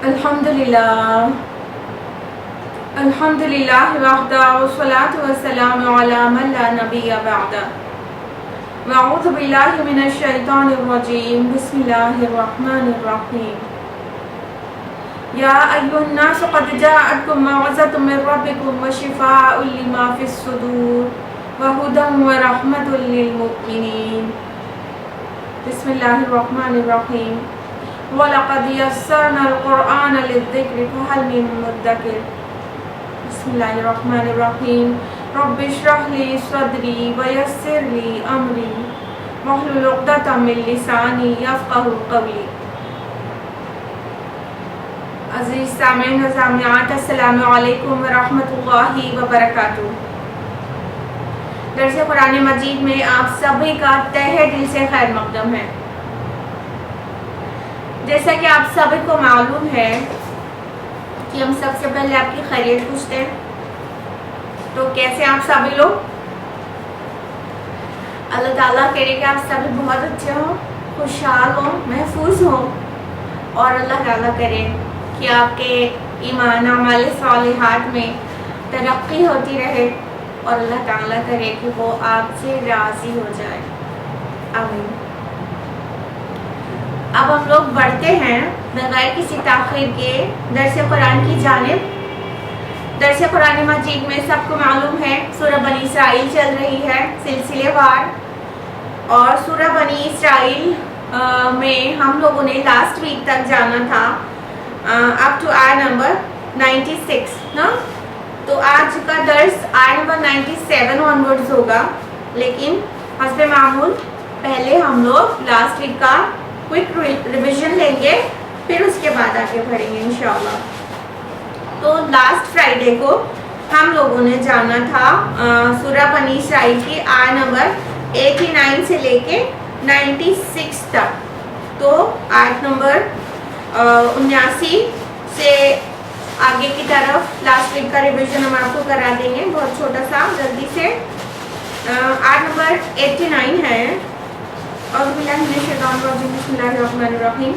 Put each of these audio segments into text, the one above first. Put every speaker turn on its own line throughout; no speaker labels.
الحمدللہ وحدہ والصلاۃ والسلام علی من لا نبی بعدہ واعوذ باللہ من الشیطان الرجیم بسم اللہ الرحمن الرحیم یا ایھا الناس قد جاءتکم موعظۃ من ربکم وشفاء لما فی الصدور وہدی ورحمۃ للمؤمنین بسم اللہ الرحمن الرحیم وَلَقَدْ يَسَّرْنَا الْقُرْآنَ لِلذِّكْرِ فَهَلْ مِن مُّدَّكِرٍ بسم اللہ الرحمن الرحیم رب اشرح لی صدری ویسر لی امری واحلل عقدۃ من لسانی یفقہوا قولی۔ عزیز سامعین و سامعات، السلام علیکم ورحمۃ اللہ وبرکاتہ۔ درس قرآن مجید میں آپ سبھی کا تہہ دل سے خیر مقدم ہے۔ جیسا کہ آپ سبھی کو معلوم ہے کہ ہم سب سے پہلے آپ کی خیریت پوچھتے ہیں، تو کیسے آپ سبھی لوگ؟ اللہ تعالیٰ کرے کہ آپ سبھی بہت اچھے ہوں، خوشحال ہوں، محفوظ ہوں، اور اللہ تعالیٰ کرے کہ آپ کے ایمان اعمال صالحات میں ترقی ہوتی رہے، اور اللہ تعالیٰ کرے کہ وہ آپ سے راضی ہو جائے، آمین۔ اب ہم لوگ بڑھتے ہیں بغیر کسی تاخیر کے درس قرآن کی جانب۔ درس قرآن مجید میں سب کو معلوم ہے سورہ بنی اسرائیل چل رہی ہے سلسلے وار، اور سورہ بنی اسرائیل میں ہم لوگوں نے لاسٹ ویک تک جانا تھا اپ ٹو آیت نمبر 96 نا، تو آج کا درس آیت نمبر 97 آنورڈز ہوگا، لیکن حسب معمول پہلے ہم لوگ لاسٹ ویک کا کوئک ریویژن لیں گے، پھر اس کے بعد آگے بڑھیں گے انشاءاللہ۔ تو لاسٹ فرائیڈے کو ہم لوگوں نے جانا تھا سورہ بنی اسرائیل کی آیت نمبر 89 سے لے کے 96 تک، تو آیت نمبر 79 سے آگے کی طرف لاسٹ ویک کا ریویژن ہم آپ کو کرا دیں گے، بہت چھوٹا سا، جلدی سے۔ آیت نمبر 89 ہے، اعوذ باللہ من الشیطان الرجیم بسم اللہ الرحمن الرحیم۔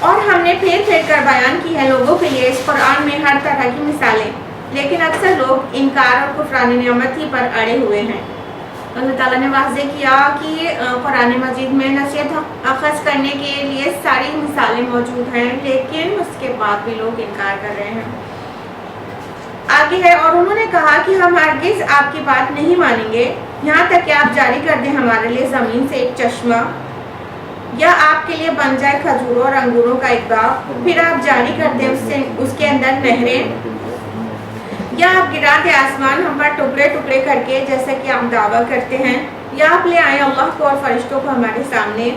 اور ہم نے پھر کر بیان کی ہے لوگوں کے لیے اس قرآن میں ہر طرح کی مثالیں، لیکن اکثر لوگ انکار اور کفران نعمت ہی پر اڑے ہوئے ہیں۔ اللہ تعالیٰ نے واضح کیا کہ قرآن مجید میں نصیحت اخذ کرنے کے لیے ساری مثالیں موجود ہیں، لیکن اس کے بعد بھی لوگ انکار کر رہے ہیں۔ آگے ہے، اور انہوں نے کہا کہ ہم ہرگز آپ کی بات نہیں مانیں گے یہاں تک کہ آپ جاری کر دیں ہمارے لیے زمین سے ایک چشمہ، یا آپ کے لیے بن جائے کھجوروں اور انگوروں کا ایک باغ، پھر آپ جاری کر دیں اس کے اندر نہریں، یا آپ گرا دیں آسمان ہم پر ٹکڑے ٹکڑے کر کے جیسا کہ آپ دعویٰ کرتے ہیں، یا آپ لے آئیں اللہ کو اور فرشتوں کو ہمارے سامنے،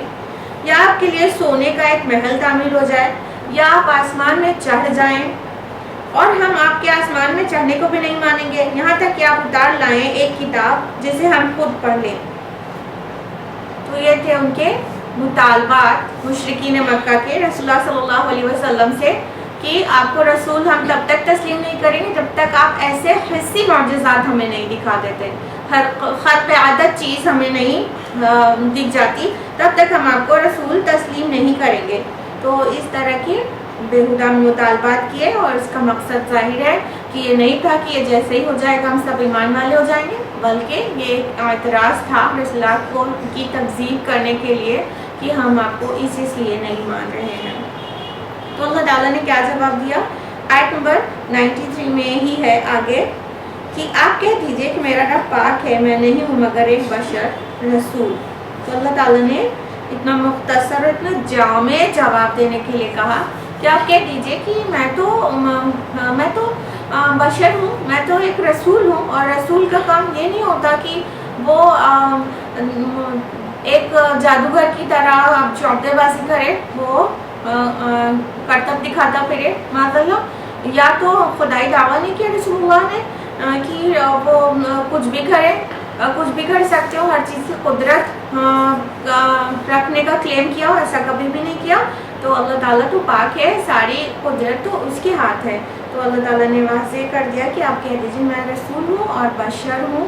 یا آپ کے لیے سونے کا ایک محل تعمیر ہو جائے، یا آپ آسمان میں چڑھ جائیں اور ہم آپ کے آسمان میں چڑھنے کو بھی نہیں مانیں گے یہاں تک کہ آپ اتار لائیں ایک کتاب جسے ہم خود پڑھ لیں۔ تو یہ تھے ان کے مطالبات مشرکین مکہ کے رسول اللہ صلی اللہ علیہ وسلم سے، کہ آپ کو رسول ہم تب تک تسلیم نہیں کریں گے جب تک آپ ایسے حسی معجزات ہمیں نہیں دکھا دیتے، ہر خرق عادت چیز ہمیں نہیں دکھ جاتی، تب تک ہم آپ کو رسول تسلیم نہیں کریں گے۔ تو اس طرح کے بےہودہ مطالبات کیے، اور اس کا مقصد ظاہر ہے کہ یہ نہیں تھا کہ یہ جیسے ہی ہو جائے گا ہم سب ایمان والے ہو جائیں گے، بلکہ یہ ایک اعتراض تھا رسول اللہ کو کی تکذیب کرنے کے لیے کہ ہم آپ کو اس لیے نہیں مان رہے ہیں۔ تو اللہ تعالیٰ نے کیا جواب دیا؟ آیت نمبر 93 میں ہی ہے آگے کہ آپ کہہ دیجئے کہ میرا رب پاک ہے، میں نہیں ہوں مگر ایک بشر رسول۔ تو اللہ تعالیٰ نے اتنا مختصر اتنا جامع جواب دینے کے لیے کہا کہ آپ کہہ دیجئے کہ میں تو بشر ہوں، میں تو ایک رسول ہوں، اور رسول کا کام یہ نہیں ہوتا کہ وہ ایک جادوگر کی طرح آپ چوٹے بازی کرے، وہ کرتب دکھاتا پھرے، معاذ اللہ، یا تو خدائی دعویٰ نہیں کیا رسول اللہ نے کہ وہ کچھ بھی کرے، کچھ بھی کر سکتے ہو، ہر چیز کی قدرت رکھنے کا کلیم کیا ہو، ایسا کبھی بھی نہیں کیا۔ تو اللہ تعالیٰ تو پاک ہے، ساری قدرت تو اس کے ہاتھ ہے۔ تو اللہ تعالیٰ نے واضح کر دیا کہ آپ کہہ دیجیے میں رسول ہوں اور بشر ہوں،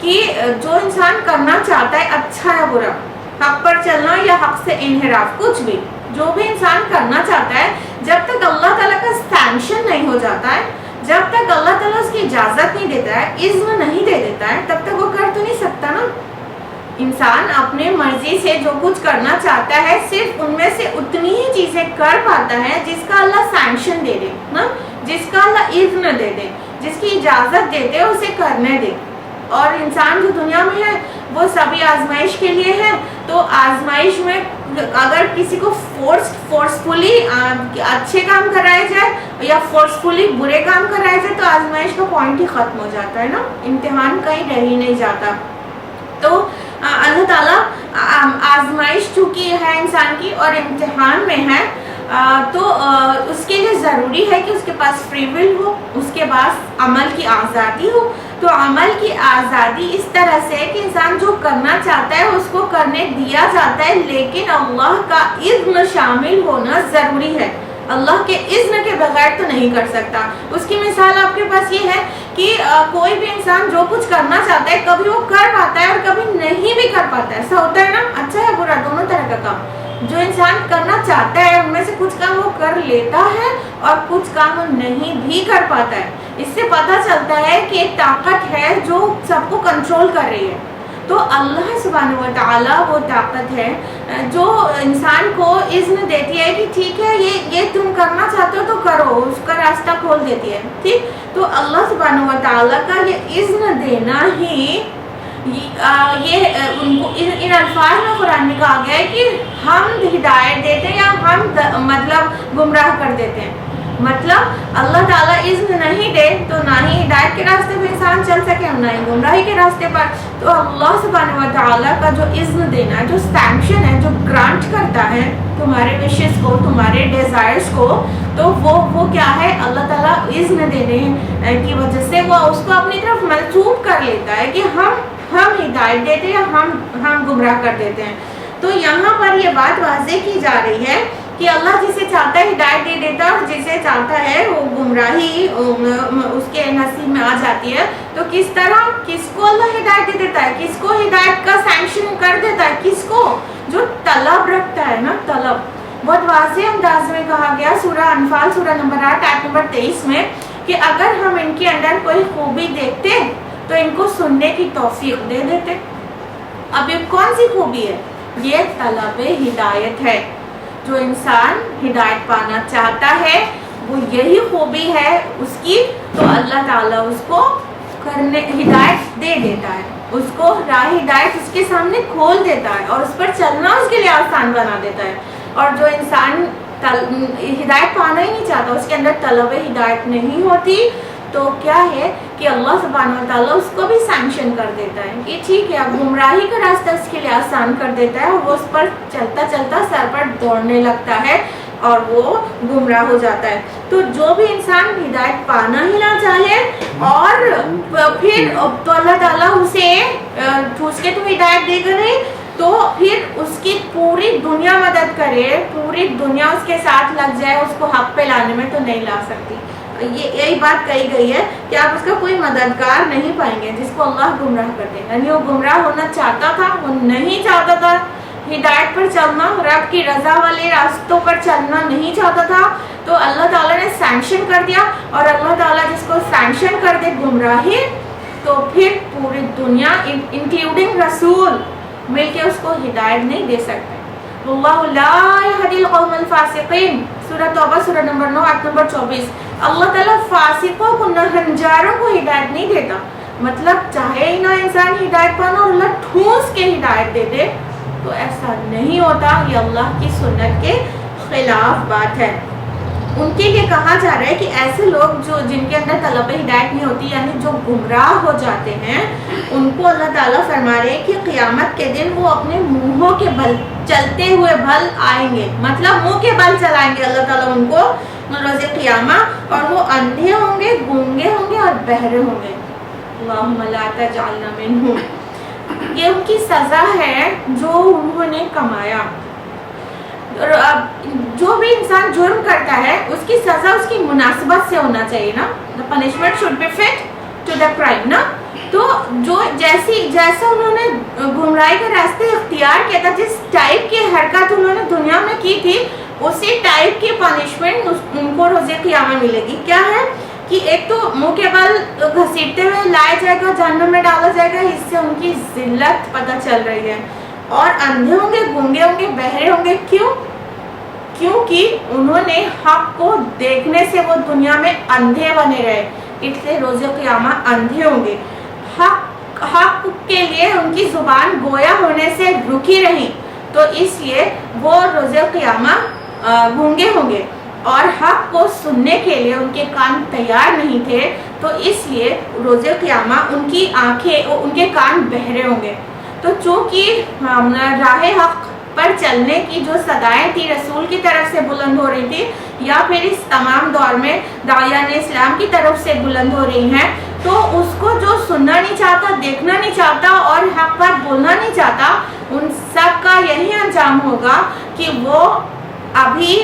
کہ جو انسان کرنا چاہتا ہے اچھا یا برا، حق پر چلنا یا حق سے انحراف، کچھ بھی جو بھی انسان کرنا چاہتا ہے، جب تک اللہ تعالیٰ کا سینکشن نہیں ہو جاتا ہے، جب تک اللہ تعالیٰ اس کی اجازت نہیں دیتا ہے، اذن نہیں دے دیتا ہے، تب تک وہ کر تو نہیں سکتا نا۔ انسان اپنے مرضی سے جو کچھ کرنا چاہتا ہے صرف ان میں سے اتنی ہی چیزیں کر پاتا ہے جس کا اللہ سینکشن دے دے نا، جس کا اللہ اذن دے دے، جس کی اجازت دیتے اسے کرنے دے۔ اور انسان جو دنیا میں ہے وہ سبھی آزمائش کے لیے ہے، تو آزمائش میں اگر کسی کو فورسفلی اچھے کام کرائے جائے یا فورسفلی برے کام کرائے جائے تو آزمائش کا پوائنٹ ہی ختم ہو جاتا ہے نا، امتحان کہیں رہ ہی نہیں جاتا۔ تو اللہ تعالیٰ آزمائش چونکہ ہے انسان کی اور امتحان میں ہے، تو اس کے لیے ضروری ہے کہ اس کے پاس فری ول ہو، اس کے پاس عمل کی آزادی ہو۔ تو عمل کی آزادی اس طرح سے کہ انسان جو کرنا چاہتا ہے اس کو کرنے دیا جاتا ہے، لیکن اللہ کا اذن شامل ہونا ضروری ہے۔ اللہ کے اذن کے بغیر تو نہیں کر سکتا۔ اس کی مثال آپ کے پاس یہ ہے کہ کوئی بھی انسان جو کچھ کرنا چاہتا ہے کبھی وہ کر پاتا ہے اور کبھی نہیں بھی کر پاتا ہے، ایسا ہوتا ہے نا، اچھا یا برا دونوں طرح کا کام۔ جو انسان کرنا چاہتا ہے ان میں سے کچھ کام وہ کر لیتا ہے اور کچھ کام وہ نہیں بھی کر پاتا ہے۔ اس سے پتہ چلتا ہے کہ ایک طاقت ہے جو سب کو کنٹرول کر رہی ہے۔ تو اللہ سبحانہ و تعالیٰ وہ طاقت ہے جو انسان کو اذن دیتی ہے کہ ٹھیک ہے یہ تم کرنا چاہتے ہو تو کرو، اس کا راستہ کھول دیتی ہے، ٹھیک۔ تو اللہ سبحانہ و تعالیٰ کا یہ اذن دینا ہی یہ ان الفاظ میں قرآن میں کہا گیا ہے کہ ہم ہدایت دیتے ہیں یا ہم مطلب گمراہ کر دیتے ہیں۔ مطلب اللہ تعالیٰ اذن نہیں دے تو نہ ہی ہدایت کے راستے پہ انسان چل سکے اور نہ ہی گمراہی کے راستے پر۔ تو اللہ سبحانہ و تعالیٰ کا جو اذن دینا، جو سینکشن ہے، جو گرانٹ کرتا ہے تمہارے وشز کو، تمہارے ڈیزائرز کو، تو وہ کیا ہے؟ اللہ تعالیٰ اذن دینے کی وجہ سے وہ اس کو اپنی طرف منسوب کر لیتا ہے کہ ہم ہدایت دیتے ہیں یا ہم گمراہ کر دیتے ہیں۔ تو یہاں پر یہ بات واضح کی جا رہی ہے کہ اللہ جسے چاہتا ہے ہدایت دے دیتا ہے اور جسے چاہتا ہے وہ گمراہی اس کے نصیب میں آ جاتی ہے۔ تو کس طرح کس کو اللہ ہدایت دے دیتا ہے، کس کو ہدایت کا سینکشن کر دیتا ہے، کس کو؟ جو طلب رکھتا ہے نا، طلب۔ بہت واضح انداز میں کہا گیا سورہ انفال سورہ نمبر 8 آیت نمبر 23 میں کہ اگر ہم ان کے اندر کوئی خوبی دیکھتے تو ان کو سننے کی توفیق دے دیتے۔ اب یہ کون سی خوبی ہے؟ یہ طلب ہدایت ہے۔ جو انسان ہدایت پانا چاہتا ہے وہ یہی خوبی ہے اس کی، تو اللہ تعالیٰ اس کو کرنے ہدایت دے دیتا ہے، اس کو راہ ہدایت اس کے سامنے کھول دیتا ہے اور اس پر چلنا اس کے لیے آسان بنا دیتا ہے۔ اور جو انسان ہدایت پانا ہی نہیں چاہتا، اس کے اندر طلب ہدایت نہیں ہوتی، تو کیا ہے کہ اللہ سبحانہ و تعالیٰ اس کو بھی سینکشن کر دیتا ہے کہ ٹھیک ہے، اب گمراہی کا راستہ اس کے لیے آسان کر دیتا ہے اور وہ اس پر چلتا چلتا سر پر دوڑنے لگتا ہے اور وہ گمراہ ہو جاتا ہے۔ تو جو بھی انسان ہدایت پانا ہی نہ چاہے اور پھر تو اللہ تعالیٰ اسے ٹھوس کے تو ہدایت دے کر تو پھر اس کی پوری دنیا مدد کرے، پوری دنیا اس کے ساتھ لگ جائے، اس کو حق پہ لانے میں تو نہیں لا سکتی۔ یہی بات کہی گئی ہے کہ آپ اس کا کوئی مددگار نہیں پائیں گے جس کو اللہ گمراہ کر دے۔ یعنی وہ گمراہ ہونا چاہتا تھا، وہ نہیں چاہتا تھا ہدایت پر چلنا، رب کی رضا والے راستوں پر چلنا نہیں چاہتا تھا، تو اللہ تعالیٰ نے سینکشن کر دیا، اور اللہ تعالیٰ جس کو سینکشن کر دے گمراہی، تو پھر پوری دنیا انکلوڈنگ رسول مل کے اس کو ہدایت نہیں دے سکتے۔ اللہ لا یہدی القوم الفاسقین، سورہ توبہ سورہ نمبر 9 آیت نمبر 24۔ اللہ تعالیٰ فاسقوں کو، نہنجاروں کو ہدایت نہیں دیتا۔ مطلب چاہے ہی نہ انسان ہدایت پانا اور اللہ ٹھوس کے ہدایت دے دے تو ایسا نہیں ہوتا، یہ اللہ کی سنت کے خلاف بات ہے۔ ان کے لیے کہا جا رہا ہے کہ ایسے لوگ جو جن کے اندر طلب ہدایت نہیں ہوتی، یعنی جو گمراہ ہو جاتے ہیں، ان کو اللہ تعالیٰ فرما رہے ہیں کہ قیامت کے دن وہ اپنے منہوں کے بل چلتے ہوئے بل آئیں گے، مطلب منہ کے بل چلائیں گے اللہ تعالیٰ ان کو روز قیامہ، اور وہ اندھے ہوں گے، گونگے ہوں گے اور بہرے ہوں گے۔ اللہم لا تجعلنا منہم۔ یہ ان کی سزا ہے جو انہوں نے کمایا۔ جو بھی انسان جرم کرتا ہے اس کی سزا اس کی مناسبت سے ہونا چاہیے نا، the punishment should be fit to the crime نا۔ تو جو جیسا انہوں نے گمراہی کا راستہ اختیار کیا تھا، جس ٹائپ کی حرکت انہوں نے دنیا میں کی تھی، اسی ٹائپ کی پنشمنٹ ان کو روز قیامت ملے گی. کیا ہے کہ ایک تو منہ کے بل گھسیٹتے ہوئے لایا جائے گا، جہنم میں ڈالا جائے گا. اس سے ان کی ذلت پتہ چل رہی ہے. اور اندھے ہوں گے، گونگے ہوں گے، بہرے ہوں گے. کیونکہ انہوں نے حق کو دیکھنے سے وہ دنیا میں اندھے بنے رہے، اس لیے روز قیامت اندھے ہوں گے. حق کے لیے ان کی زبان گویا ہونے سے رکی رہی، تو اس لیے وہ روز قیامت گونگے ہوں گے. اور حق کو سننے کے لیے ان کے کان تیار نہیں تھے، تو اس لیے روز قیامت ان کی آنکھیں، ان کے کان بہرے ہوں گے. تو چونکہ راہ حق پر چلنے کی جو صدائیں تھی رسول کی طرف سے بلند ہو رہی تھی، یا پھر اس تمام دور میں داعیان اسلام کی طرف سے بلند ہو رہی ہیں، تو اس کو جو سننا نہیں چاہتا، دیکھنا نہیں چاہتا اور حق پر بولنا نہیں چاہتا، ان سب کا یہی انجام ہوگا کہ وہ ابھی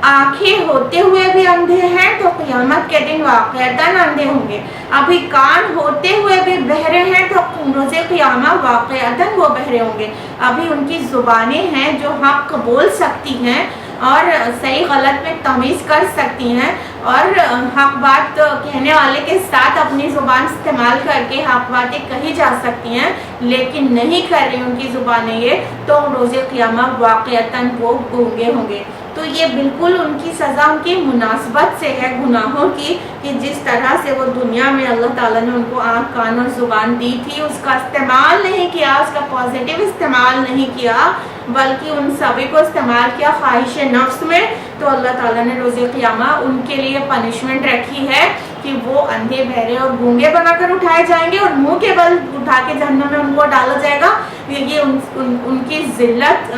آنکھیں ہوتے ہوئے بھی اندھے ہیں تو قیامت کے دن واقعتاً اندھے ہوں گے. ابھی کان ہوتے ہوئے بھی بہرے ہیں تو روز قیامت واقعتاً وہ بہرے ہوں گے. ابھی ان کی زبانیں ہیں جو حق بول سکتی ہیں اور صحیح غلط میں تمیز کر سکتی ہیں، اور حق بات کہنے والے کے ساتھ اپنی زبان استعمال کر کے حق باتیں کہی جا سکتی ہیں، لیکن نہیں کر رہی ان کی زبانیں یہ، تو روز قیامت واقعتاً وہ گونگے ہوں گے. تو یہ بالکل ان کی سزا ان کی مناسبت سے ہے گناہوں کی، کہ جس طرح سے وہ دنیا میں اللہ تعالیٰ نے ان کو آنکھ، کان اور زبان دی تھی، اس کا استعمال نہیں کیا، اس کا پازیٹیو استعمال نہیں کیا، بلکہ ان سبھی کو استعمال کیا خواہش نفس میں. تو اللہ تعالیٰ نے روز قیامت ان کے لیے پنشمنٹ رکھی ہے کہ وہ اندھے، بہرے اور گونگے بنا کر اٹھائے جائیں گے، اور منہ کے بل اٹھا کے جہنم میں ان کو ڈالا جائے گا. یہ ان کی ذلت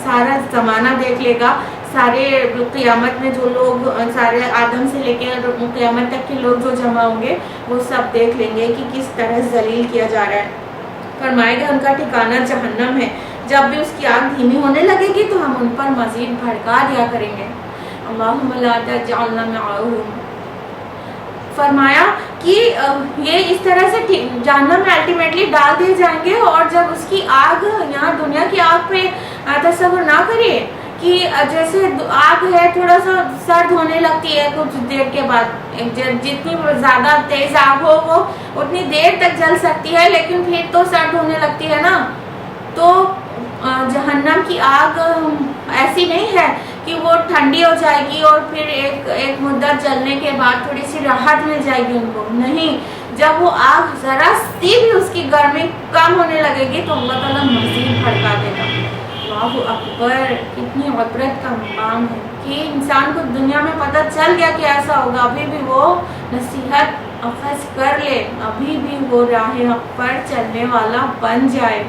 سارا زمانہ دیکھ لے گا. سارے قیامت میں جو لوگ، سارے آدم سے لے کے قیامت تک کے لوگ جو جمع ہوں گے، وہ سب دیکھ لیں گے کہ کس طرح ذلیل کیا جا رہا ہے. فرمائے گا ان کا ٹھکانہ جہنم ہے، جب بھی اس کی آگ دھیمی ہونے لگے گی تو ہم ان پر مزید بھڑکا دیا کریں گے. اللہم لا تجعلنا معہم. فرمایا کہ یہ اس طرح سے جہنم میں الٹیمیٹلی ڈال دیے جائیں گے. اور جب اس کی آگ، یہاں دنیا کی آگ پہ تصور نہ کریے کہ جیسے آگ ہے تھوڑا سا سرد ہونے لگتی ہے کچھ دیر کے بعد، جتنی زیادہ تیز آگ ہو وہ اتنی دیر تک جل سکتی ہے، لیکن پھر تو سرد ہونے لگتی ہے نا. تو جہنم کی آگ ایسی نہیں ہے کہ وہ ٹھنڈی ہو جائے گی اور پھر ایک مدت جلنے کے بعد تھوڑی سی راحت مل جائے گی ان کو. نہیں، جب وہ آگ ذرا سی بھی اس کی گرمی کم ہونے لگے گی تو اللہ تعالیٰ مزید بھڑکا دے گا. اللہ اکبر، کتنی عبرت کا مقام ہے کہ انسان کو دنیا میں پتہ چل گیا کہ ایسا ہوگا، ابھی بھی وہ نصیحت اخذ کر لے، ابھی بھی وہ راہ حق پر چلنے والا بن جائے.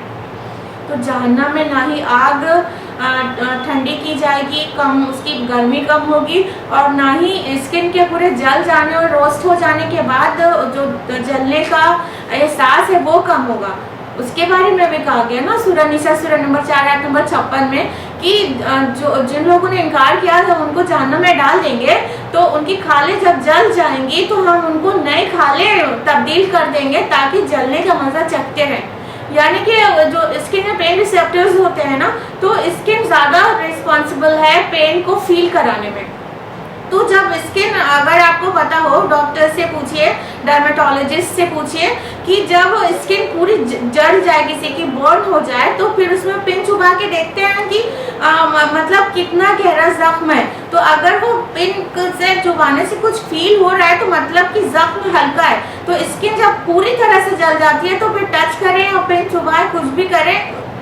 تو جہنم میں نہ ہی آگ ٹھنڈی کی جائے گی، کم اس کی گرمی کم ہوگی، اور نہ ہی اسکن کے پورے جل جانے اور روسٹ ہو جانے کے بعد جو جلنے کا احساس ہے وہ کم ہوگا. اس کے بارے میں بھی کہا گیا نا سورہ نساء سورہ نمبر 4 آیت نمبر 56 میں کہ جن لوگوں نے انکار کیا تھا ان کو جہنم میں ڈال دیں گے، تو ان کی کھالیں جب جل جائیں گی تو ہم ان کو نئی کھالیں تبدیل کر دیں گے تاکہ جلنے کا مزہ چکھتے رہیں. یعنی کہ جو اسکن میں پین ریسیپٹرز ہوتے ہیں نا، تو اسکن زیادہ ریسپانسبل ہے پین کو فیل کرانے میں. تو جب اسکن، اگر آپ کو پتا ہو ڈاکٹر سے پوچھئے، ڈرمیٹولوجسٹ سے پوچھئے کہ جب اسکن پوری جل جائے، کسی کی برن ہو جائے، تو پھر اس میں پن چبھا کے دیکھتے ہیں کہ مطلب کتنا گہرا زخم ہے. تو اگر وہ پن سے چبھانے سے کچھ فیل ہو رہا ہے تو مطلب کہ زخم ہلکا ہے. تو اسکن جب پوری طرح سے جل جاتی ہے تو پھر ٹچ کریں اور پن چبھائیں، کچھ بھی کریں،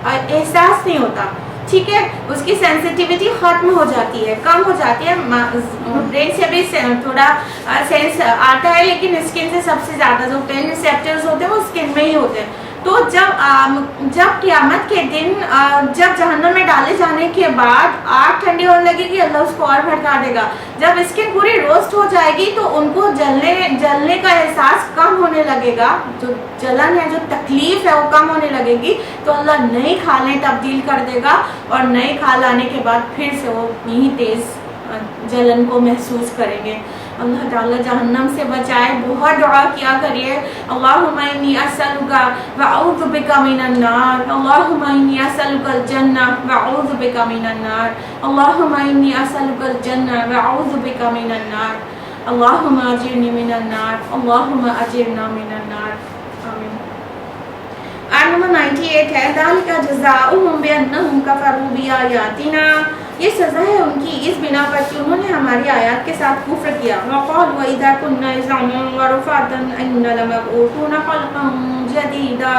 احساس نہیں ہوتا. ٹھیک ہے، اس کی سینسٹیوٹی ختم ہو جاتی ہے، کم ہو جاتی ہے. برین سے بھی تھوڑا سینس آتا ہے، لیکن اسکن سے سب سے زیادہ جو پین ریسیپٹرز ہوتے ہیں وہ اسکن میں ہی ہوتے ہیں. تو جب قیامت کے دن جب جہنم میں ڈالے جانے کے بعد آگ ٹھنڈی ہونے لگے گی، اللہ اس کو اور بھڑکا دے گا. جب اسکن پوری روسٹ ہو جائے گی تو ان کو جلنے کا احساس کم ہونے لگے گا، جو جلن ہے، جو تکلیف ہے وہ کم ہونے لگے گی. تو اللہ نئی کھالیں تبدیل کر دے گا، اور نئی کھال آنے کے بعد پھر سے وہ اتنی ہی تیز جلن کو محسوس کریں گے. اللہ تعالیٰ جہنم سے بچائے. بہت دعا کیا کریے. اللہم انی اسألک واعوذ بک من النار. اللہم انی اسألک الجنہ واعوذ بک من النار. اللہم انی اسألک الجنہ واعوذ بک من النار. اللہم اجرنی من النار. اللہم اجرنا من النار. آمین. آیت نمبر 98 ہے ذالک جزاؤہم بانہم کفروا بآیاتنا. یہ سزا ہے ان کی اس بنا پر کہ انہوں نے ہماری آیات کے ساتھ کفر کیا. وقالوا اذا كنا عظاما ورفاتا انا لمبعوثون خلقا جديدا.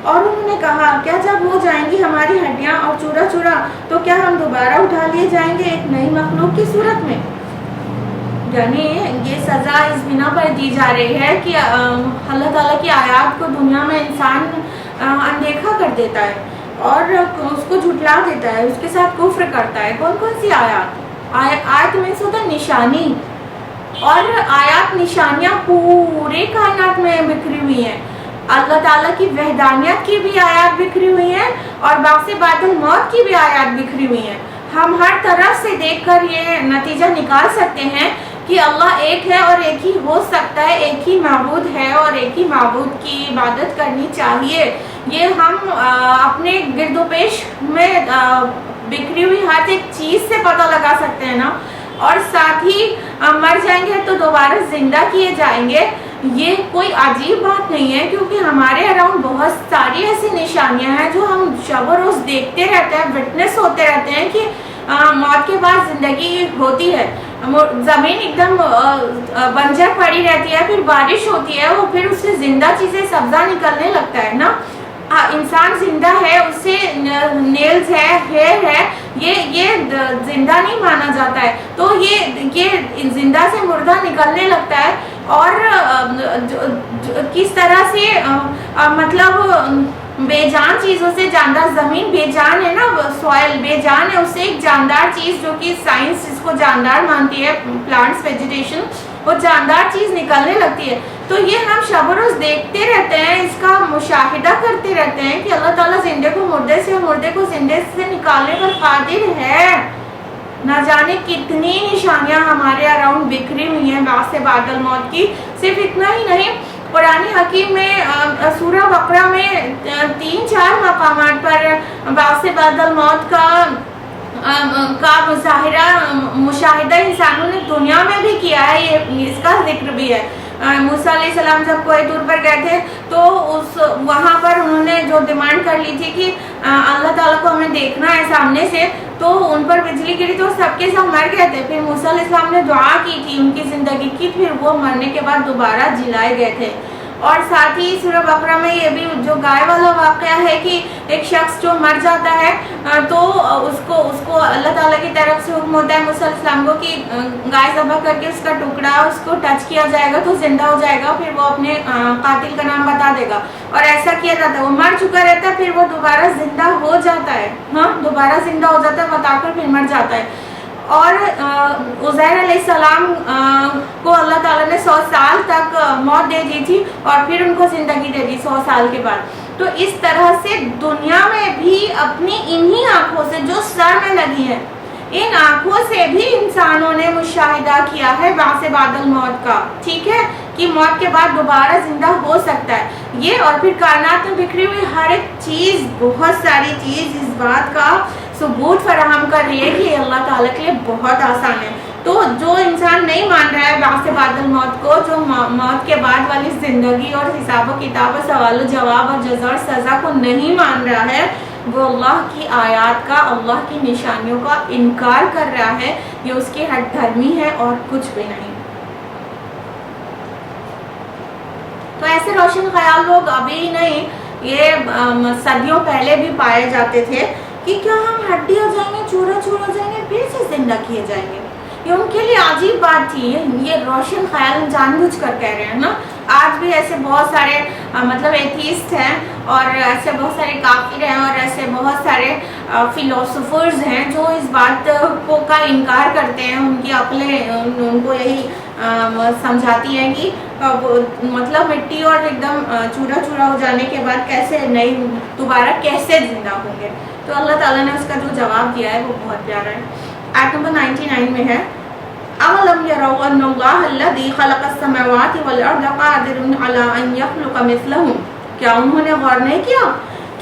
اور انہوں نے کہا کیا جب ہو جائیں گی ہماری ہڈیاں اور چورا چورا تو کیا ہم دوبارہ اٹھا لیے جائیں گے ایک نئی مخلوق کی صورت میں. یعنی یہ سزا اس بنا پر دی جا رہی ہے کہ اللہ تعالیٰ کی آیات کو دنیا میں انسان اندیکھا کر دیتا ہے اور اس کو جھٹلا دیتا ہے, اس کے ساتھ کفر کرتا ہے. کون کون سی آیات میں سے ہوتا ہے نشانی, اور آیات نشانیاں پورے کائنات میں بکھری ہوئی ہیں. اللہ تعالیٰ کی وحدانیت کی بھی آیات بکھری ہوئی ہیں اور بعث بعد الموت کی بھی آیات بکھری ہوئی ہیں. ہم ہر طرف سے دیکھ کر یہ نتیجہ نکال سکتے ہیں کہ اللہ ایک ہے اور ایک ہی ہو سکتا ہے, ایک ہی معبود ہے اور ایک ہی معبود کی عبادت کرنی چاہیے. یہ ہم اپنے گرد و پیش میں بکھری ہوئی ہر ایک چیز سے پتہ لگا سکتے ہیں نا. اور ساتھ ہی مر جائیں گے تو دوبارہ زندہ کیے جائیں گے. یہ کوئی عجیب بات نہیں ہے کیونکہ ہمارے اراؤنڈ بہت ساری ایسی نشانیاں ہیں جو ہم شب و روز دیکھتے رہتے ہیں, وٹنس ہوتے رہتے ہیں کہ موت کے بعد زندگی ہوتی ہے. زمین ایک دم بنجر پڑی رہتی ہے, پھر بارش ہوتی ہے, وہ پھر اس سے زندہ چیزیں سبزہ نکلنے لگتا ہے نا. انسان زندہ ہے, اس سے نیلز ہے, ہیئر ہے, یہ زندہ نہیں مانا جاتا ہے. تو یہ زندہ سے مردہ نکلنے لگتا ہے. اور کس طرح سے مطلب بے جان چیزوں سے جاندار, زمین بے جان ہے نا, سوائل بے جان ہے, اس سے ایک جاندار چیز جو کہ سائنس اس کو جاندار مانتی ہے, پلانٹس ویجیٹیشن, وہ جاندار چیز نکلنے لگتی ہے. تو یہ ہم شب و روز دیکھتے رہتے ہیں, اس کا مشاہدہ کرتے رہتے ہیں کہ اللہ تعالیٰ زندے کو مردے سے اور مردے کو زندے سے نکالنے پر قادر ہے. نہ جانے کتنی نشانیاں ہمارے اراؤنڈ بکھری ہوئی ہیں بعث بعد الموت کی. صرف اتنا ہی نہیں, قرآن حکیم میں سورہ بقرہ میں 3-4 مقامات پر بعث بعد الموت کا مشاہدہ انسانوں نے دنیا میں بھی کیا ہے. یہ اس کا ذکر بھی ہے. موسیٰ علیہ السلام جب کوہ طور پر گئے تھے تو وہاں پر انہوں نے جو ڈیمانڈ کر لی تھی کہ اللہ تعالیٰ کو ہمیں دیکھنا ہے سامنے سے, تو ان پر بجلی گری تو سب کے سب مر گئے تھے. پھر موسیٰ علیہ السلام نے دعا کی تھی ان کی زندگی کی, پھر وہ مرنے کے بعد دوبارہ جلائے گئے تھے. اور ساتھ ہی سورہ بقرہ میں یہ بھی جو گائے والا واقعہ ہے کہ ایک شخص جو مر جاتا ہے تو اس کو اللہ تعالیٰ کی طرف سے حکم ہوتا ہے موسیٰ علیہ السلام کو کہ گائے ذبح کر کے اس کا ٹکڑا اس کو ٹچ کیا جائے گا تو زندہ ہو جائے گا, پھر وہ اپنے قاتل کا نام بتا دے گا. اور ایسا کیا جاتا ہے, وہ مر چکا رہتا ہے, پھر وہ دوبارہ زندہ ہو جاتا ہے. دوبارہ زندہ ہو جاتا ہے, بتا کر پھر مر جاتا ہے. اور عزیر علیہ السلام کو اللہ تعالیٰ نے 100 سال تک موت دے دی تھی اور پھر ان کو زندگی دے دی 100 سال کے بعد. تو اس طرح سے دنیا میں بھی اپنی انہی آنکھوں سے جو سر میں لگی ہیں, ان آنکھوں سے بھی انسانوں نے مشاہدہ کیا ہے بعث بعد الموت کا. ٹھیک ہے, کہ موت کے بعد دوبارہ زندہ ہو سکتا ہے. یہ اور پھر کائنات میں بکھری ہوئی ہر ایک چیز, بہت ساری چیز اس بات کا ثبوت فراہم کر رہی ہے کہ اللہ تعالیٰ کے لیے بہت آسان ہے. تو جو انسان نہیں مان رہا ہے بعث بعد الموت کو, جو موت کے بعد والی زندگی اور حساب و کتاب اور سوال و جواب اور جزا اور سزا کو نہیں مان رہا ہے, وہ اللہ کی آیات کا, اللہ کی نشانیوں کا انکار کر رہا ہے. یہ اس کی ہٹ دھرمی ہے اور کچھ بھی نہیں. تو ایسے روشن خیال لوگ ابھی نہیں, یہ صدیوں پہلے بھی پائے جاتے تھے کہ کیا ہم ہڈی ہو جائیں گے, چورا چورا ہو جائیں گے, پھر سے زندہ کیے جائیں گے. یہ ان کے لیے عجیب بات تھی. یہ روشن خیال جان بوجھ کر کہہ رہے ہیں نا. آج بھی ایسے بہت سارے مطلب ایتھیسٹ ہیں اور ایسے بہت سارے کافر ہیں اور ایسے بہت سارے فلاسفرز ہیں جو اس بات کو کا انکار کرتے ہیں. ان کی عقلیں ان کو یہی سمجھاتی ہیں کہ مطلب مٹی اور ایک دم چورا چورا ہو جانے کے بعد کیسے نئی دوبارہ کیسے زندہ ہوں گے. تو اللہ تعالیٰ نے اس کا جو جواب دیا ہے وہ بہت پیارا ہے. آیت نمبر 99 میں ہے, اولم یروا ان اللہ الذی خلق السماوات والارض قادر علی ان یخلق مثلہم، کیا انہوں نے غور نہیں کیا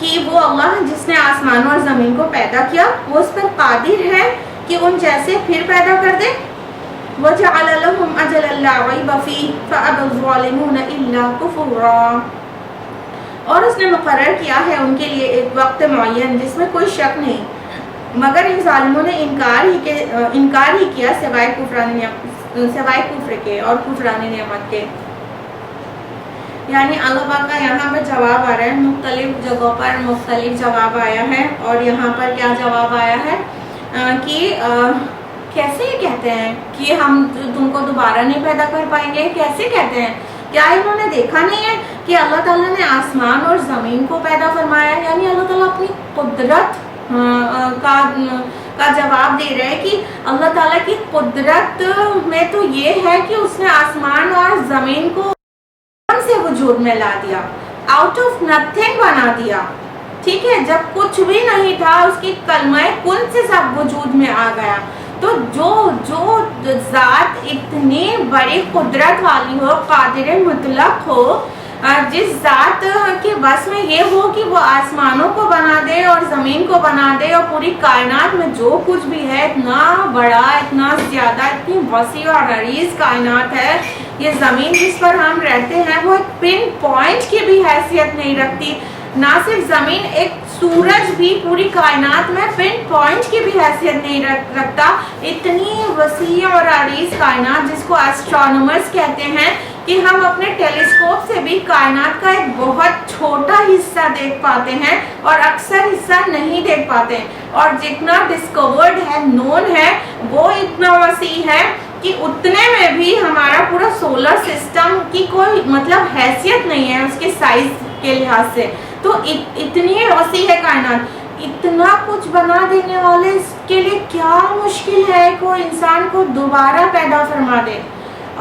کہ وہ اللہ جس نے آسمانوں اور زمین کو پیدا کیا وہ اس پر قادر ہے کہ ان جیسے پھر پیدا کر دے. وجعل لهم اجلا لا ریب فیہ فابى الظالمون الا کفورا، اور اس نے مقرر کیا ہے ان کے لیے ایک وقت معین جس میں کوئی شک نہیں، مگر ان ظالموں نے انکار ہی کیا سوائے کفر کے اور کفران نعمت کے. یعنی اللہ پاک کا یہاں پر جواب آ رہا ہے، مختلف جگہوں پر مختلف جواب آیا ہے، اور یہاں پر کیا جواب آیا ہے کہ کیسے یہ کہتے ہیں کہ ہم تم کو دوبارہ نہیں پیدا کر پائیں گے، کیسے کہتے ہیں؟ کیا انہوں نے دیکھا نہیں ہے کہ اللہ تعالیٰ نے آسمان اور زمین کو پیدا فرمایا ہے؟ یعنی اللہ تعالیٰ اپنی قدرت کا جواب دے رہے ہیں کہ اللہ تعالیٰ کی قدرت میں تو یہ ہے کہ اس نے آسمان اور زمین کو سے وجود میں لا دیا، آؤٹ آف نتھنگ بنا دیا. ٹھیک ہے، جب کچھ بھی نہیں تھا اس کی کلمہ کن سے سب وجود میں آ گیا. تو جو ذات اتنی بڑی قدرت والی ہو، قادر مطلق ہو، جس ذات کے بس میں یہ ہو کہ وہ آسمانوں کو بنا دے اور زمین کو بنا دے اور پوری کائنات میں جو کچھ بھی ہے اتنا بڑا، اتنا زیادہ، اتنی وسیع اور عریض کائنات ہے. یہ زمین جس پر ہم رہتے ہیں وہ ایک پن پوائنٹ کی بھی حیثیت نہیں رکھتی. نہ صرف زمین، ایک سورج بھی پوری کائنات میں پن پوائنٹ کی بھی حیثیت نہیں رکھتا. اتنی وسیع اور عریض کائنات جس کو ایسٹرونومرز کہتے ہیں کہ ہم اپنے ٹیلیسکوپ سے بھی کائنات کا ایک بہت چھوٹا حصہ دیکھ پاتے ہیں اور اکثر حصہ نہیں دیکھ پاتے، اور جتنا ڈسکورڈ ہے، نون ہے، وہ اتنا وسیع ہے کہ اتنے میں بھی ہمارا پورا سولر سسٹم کی کوئی مطلب حیثیت نہیں ہے اس کے سائز کے لحاظ سے. تو اتنی وسیع ہے کائنات. اتنا کچھ بنا دینے والے کے لیے کیا مشکل ہے کوئی انسان کو دوبارہ پیدا فرما دے.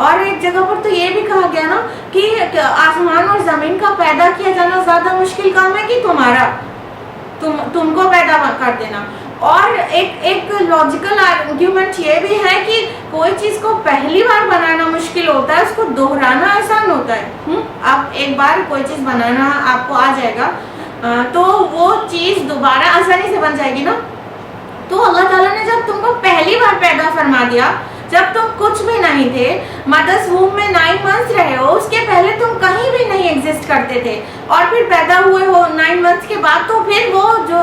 اور ایک جگہ پر تو یہ بھی کہا گیا نا کہ آسمان اور زمین کا پیدا کیا جانا زیادہ مشکل کام ہے کہ تم کو پیدا کر دینا. اور ایک لاجیکل آرگیومنٹ یہ بھی ہے کہ کوئی چیز کو پہلی بار بنانا مشکل ہوتا ہے، اس کو دہرانا آسان ہوتا ہے. اب ایک بار کوئی چیز بنانا آپ کو آ جائے گا تو وہ چیز دوبارہ آسانی سے بن جائے گی نا. تو اللہ تعالیٰ نے جب تم کو پہلی بار پیدا فرما دیا، جب تم کچھ بھی نہیں تھے، مدرس ووم میں 9 months رہے ہو، اس کے پہلے تم کہیں بھی نہیں ایگزسٹ کرتے تھے، اور پھر پیدا ہوئے ہو 9 months کے بعد، تو پھر وہ جو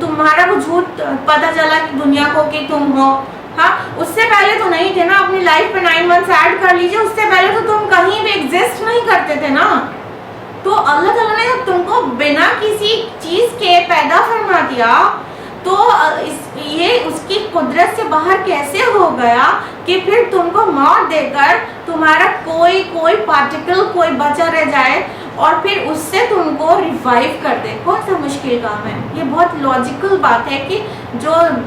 تمہارا وجود پتہ چلا کہ دنیا کو کہ تم ہو. ہاں، اس سے پہلے تو نہیں تھے نا. اپنی لائف پہ 9 months ایڈ کر لیجیے، اس سے پہلے تو تم کہیں بھی ایگزسٹ نہیں کرتے تھے نا. تو اللہ تعالیٰ نے جب تم کو بنا کسی چیز کے پیدا فرما دیا تو یہ اس کی قدرت سے باہر کیسے ہو گیا کہ پھر تم کو موت دے کر تمہارا کوئی پارٹیکل کوئی بچا رہ جائے اور پھر اس سے تم کو ریوائیو کر دے. کون سا مشکل کام ہے؟ یہ بہت لاجیکل بات ہے کہ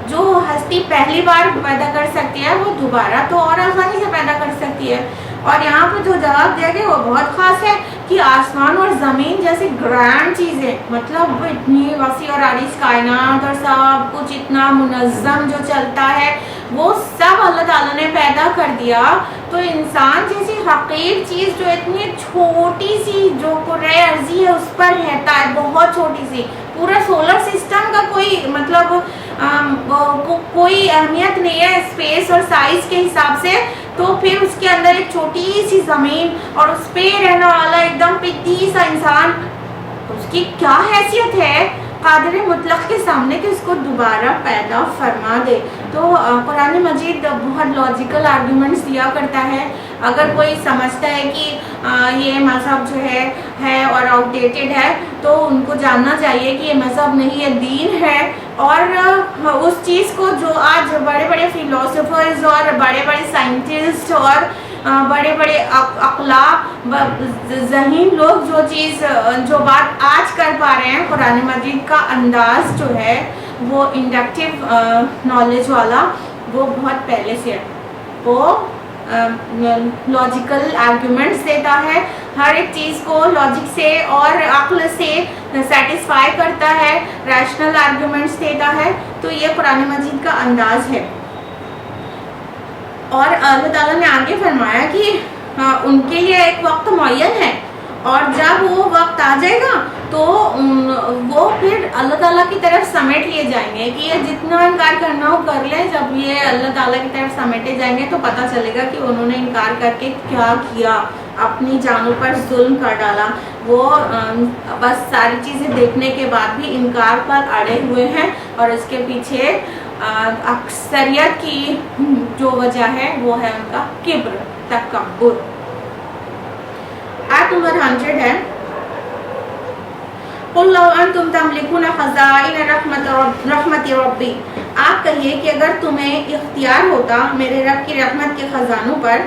جو ہستی پہلی بار پیدا کر سکتی ہے وہ دوبارہ تو اور آسانی سے پیدا کر سکتی ہے. اور یہاں پہ جو جواب دیا گیا وہ بہت خاص ہے کہ آسمان اور زمین جیسی گرینڈ چیزیں، مطلب وہ اتنی وسیع اور عریض کائنات اور سب کچھ اتنا منظم جو چلتا ہے، وہ سب اللہ تعالیٰ نے پیدا کر دیا. تو انسان جیسی حقیر چیز جو اتنی چھوٹی سی جو کرۂ ارضی ہے اس پر رہتا ہے، بہت چھوٹی سی، پورا سولر سسٹم کا کوئی مطلب کوئی اہمیت نہیں ہے اسپیس اور سائز کے حساب سے، تو پھر اس کے اندر ایک چھوٹی سی زمین اور اس پہ رہنے والا ایک دم پتی سا انسان، اس کی کیا حیثیت ہے قادر مطلق کے سامنے کہ اس کو دوبارہ پیدا فرما دے. تو قرآن مجید بہت لاجیکل آرگیومنٹس دیا کرتا ہے. اگر کوئی سمجھتا ہے کہ یہ مذہب جو ہے اور آؤٹ ڈیٹڈ ہے، تو ان کو جاننا چاہیے کہ یہ مذہب نہیں، یہ دین ہے. اور اس چیز کو جو آج بڑے بڑے فلاسفرز اور بڑے بڑے سائنٹسٹ اور بڑے بڑے اخلاق ذہین لوگ جو بات آج کر پا رہے ہیں، قرآن مجید کا انداز جو ہے وہ انڈکٹیو نالج والا، وہ بہت پہلے سے ہے. وہ لاجیکل آرگیومنٹس دیتا ہے، ہر ایک چیز کو لاجک سے اور عقل سے سیٹسفائی کرتا ہے، ریشنل آرگیومنٹس دیتا ہے. تو یہ قرآن مجید کا انداز ہے. اور اللہ تعالیٰ نے آگے فرمایا کہ ان کے لیے ایک وقت معین ہے، اور جب وہ وقت آ جائے گا تو وہ پھر اللہ تعالیٰ کی طرف سمیٹ لیے جائیں گے کہ یہ جتنا انکار کرنا ہو کر لیں. جب یہ اللہ تعالیٰ کی طرف سمیٹے جائیں گے تو پتہ چلے گا کہ انہوں نے انکار کر کے کیا کیا، اپنی جانوں پر ظلم کر ڈالا. وہ بس ساری چیزیں دیکھنے کے بعد بھی انکار پر اڑے ہوئے ہیں، اور اس کے پیچھے اکثریت کی جو وجہ ہے وہ ہے ان کا کبر، تکبر. آیت نمبر 100 ہے، قُلْ لَوْ أَنْتُمْ تَمْلِكُونَ خَزَائِنَ رَحْمَتِ رَبِّي، آپ کہیے کہ اگر تمہیں اختیار ہوتا میرے رب کی رحمت کے خزانوں پر،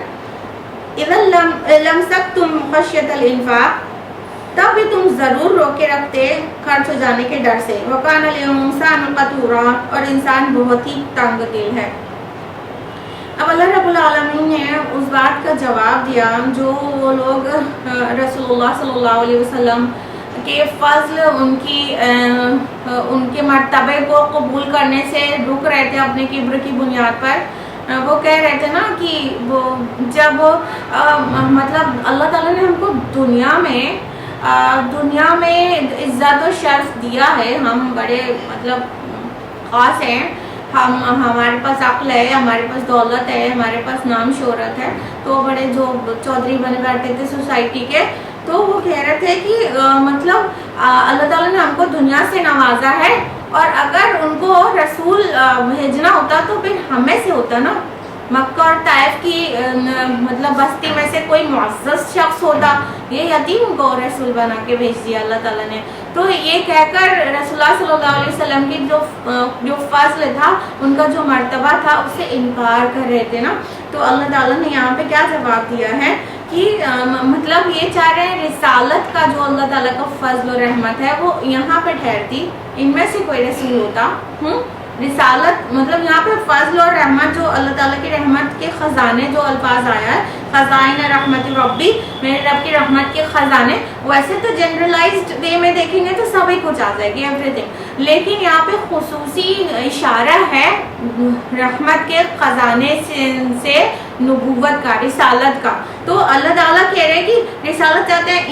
اِذًا لَمْسَكْتُمْ خَشْيَةَ الْإِنفَاقِ، تب بھی تم ضرور روکے رکھتے خرچ ہو جانے کے ڈر سے. وَكَانَ الْإِنسَانُ قَتُورًا، اور انسان بہت ہی تنگ دل ہے. اب اللہ رب العالمین نے اس بات کا جواب دیا جو وہ لوگ رسول اللہ صلی اللہ علیہ وسلم کے فضل، ان کے مرتبے کو قبول کرنے سے رک رہے تھے اپنے کبر کی بنیاد پر. وہ کہہ رہے تھے نا کہ وہ جب مطلب اللہ تعالیٰ نے ہم کو دنیا میں عزت و شرف دیا ہے، ہم بڑے مطلب خاص ہیں، ہمارے پاس عقل ہے، ہمارے پاس دولت ہے، ہمارے پاس نام شہرت ہے. تو بڑے جو چودھری بنے بیٹھتے تھے سوسائٹی کے، تو وہ کہہ رہے تھے کہ مطلب اللہ تعالیٰ نے ہم کو دنیا سے نوازا ہے، اور اگر ان کو رسول بھیجنا ہوتا تو پھر ہمیں سے ہوتا نا. مکہ اور طائف کی مطلب بستی میں سے کوئی معزز شخص ہوتا، یہ یتیم کو رسول بنا کے بھیج دیا اللہ تعالیٰ نے. تو یہ کہہ کر رسول اللہ صلی اللہ علیہ وسلم کی جو فضل تھا، ان کا جو مرتبہ تھا، اس سے انکار کر رہے تھے نا. تو اللہ تعالیٰ نے یہاں پہ کیا جواب دیا ہے کہ مطلب یہ چاہ رہے ہیں رسالت کا جو اللہ تعالیٰ کا فضل و رحمت ہے وہ یہاں پہ ٹھہرتی، ان میں سے کوئی رسول ہوتا. رسالت مطلب یہاں پہ فضل اور رحمت، جو اللہ تعالیٰ کی رحمت کے خزانے، جو الفاظ آیا ہے خزائن رحمت ربی، میرے رب کی رحمت کے خزانے، ویسے تو جنرلائزڈ وے میں دیکھیں گے تو سبھی کچھ آ جائے گی، ایوری تھنگ، لیکن یہاں پہ خصوصی اشارہ ہے رحمت کے خزانے سے نبوت کا، رسالت کا. تو اللہ تعالیٰ کہہ رہے کہ رسالت چاہتے ہیں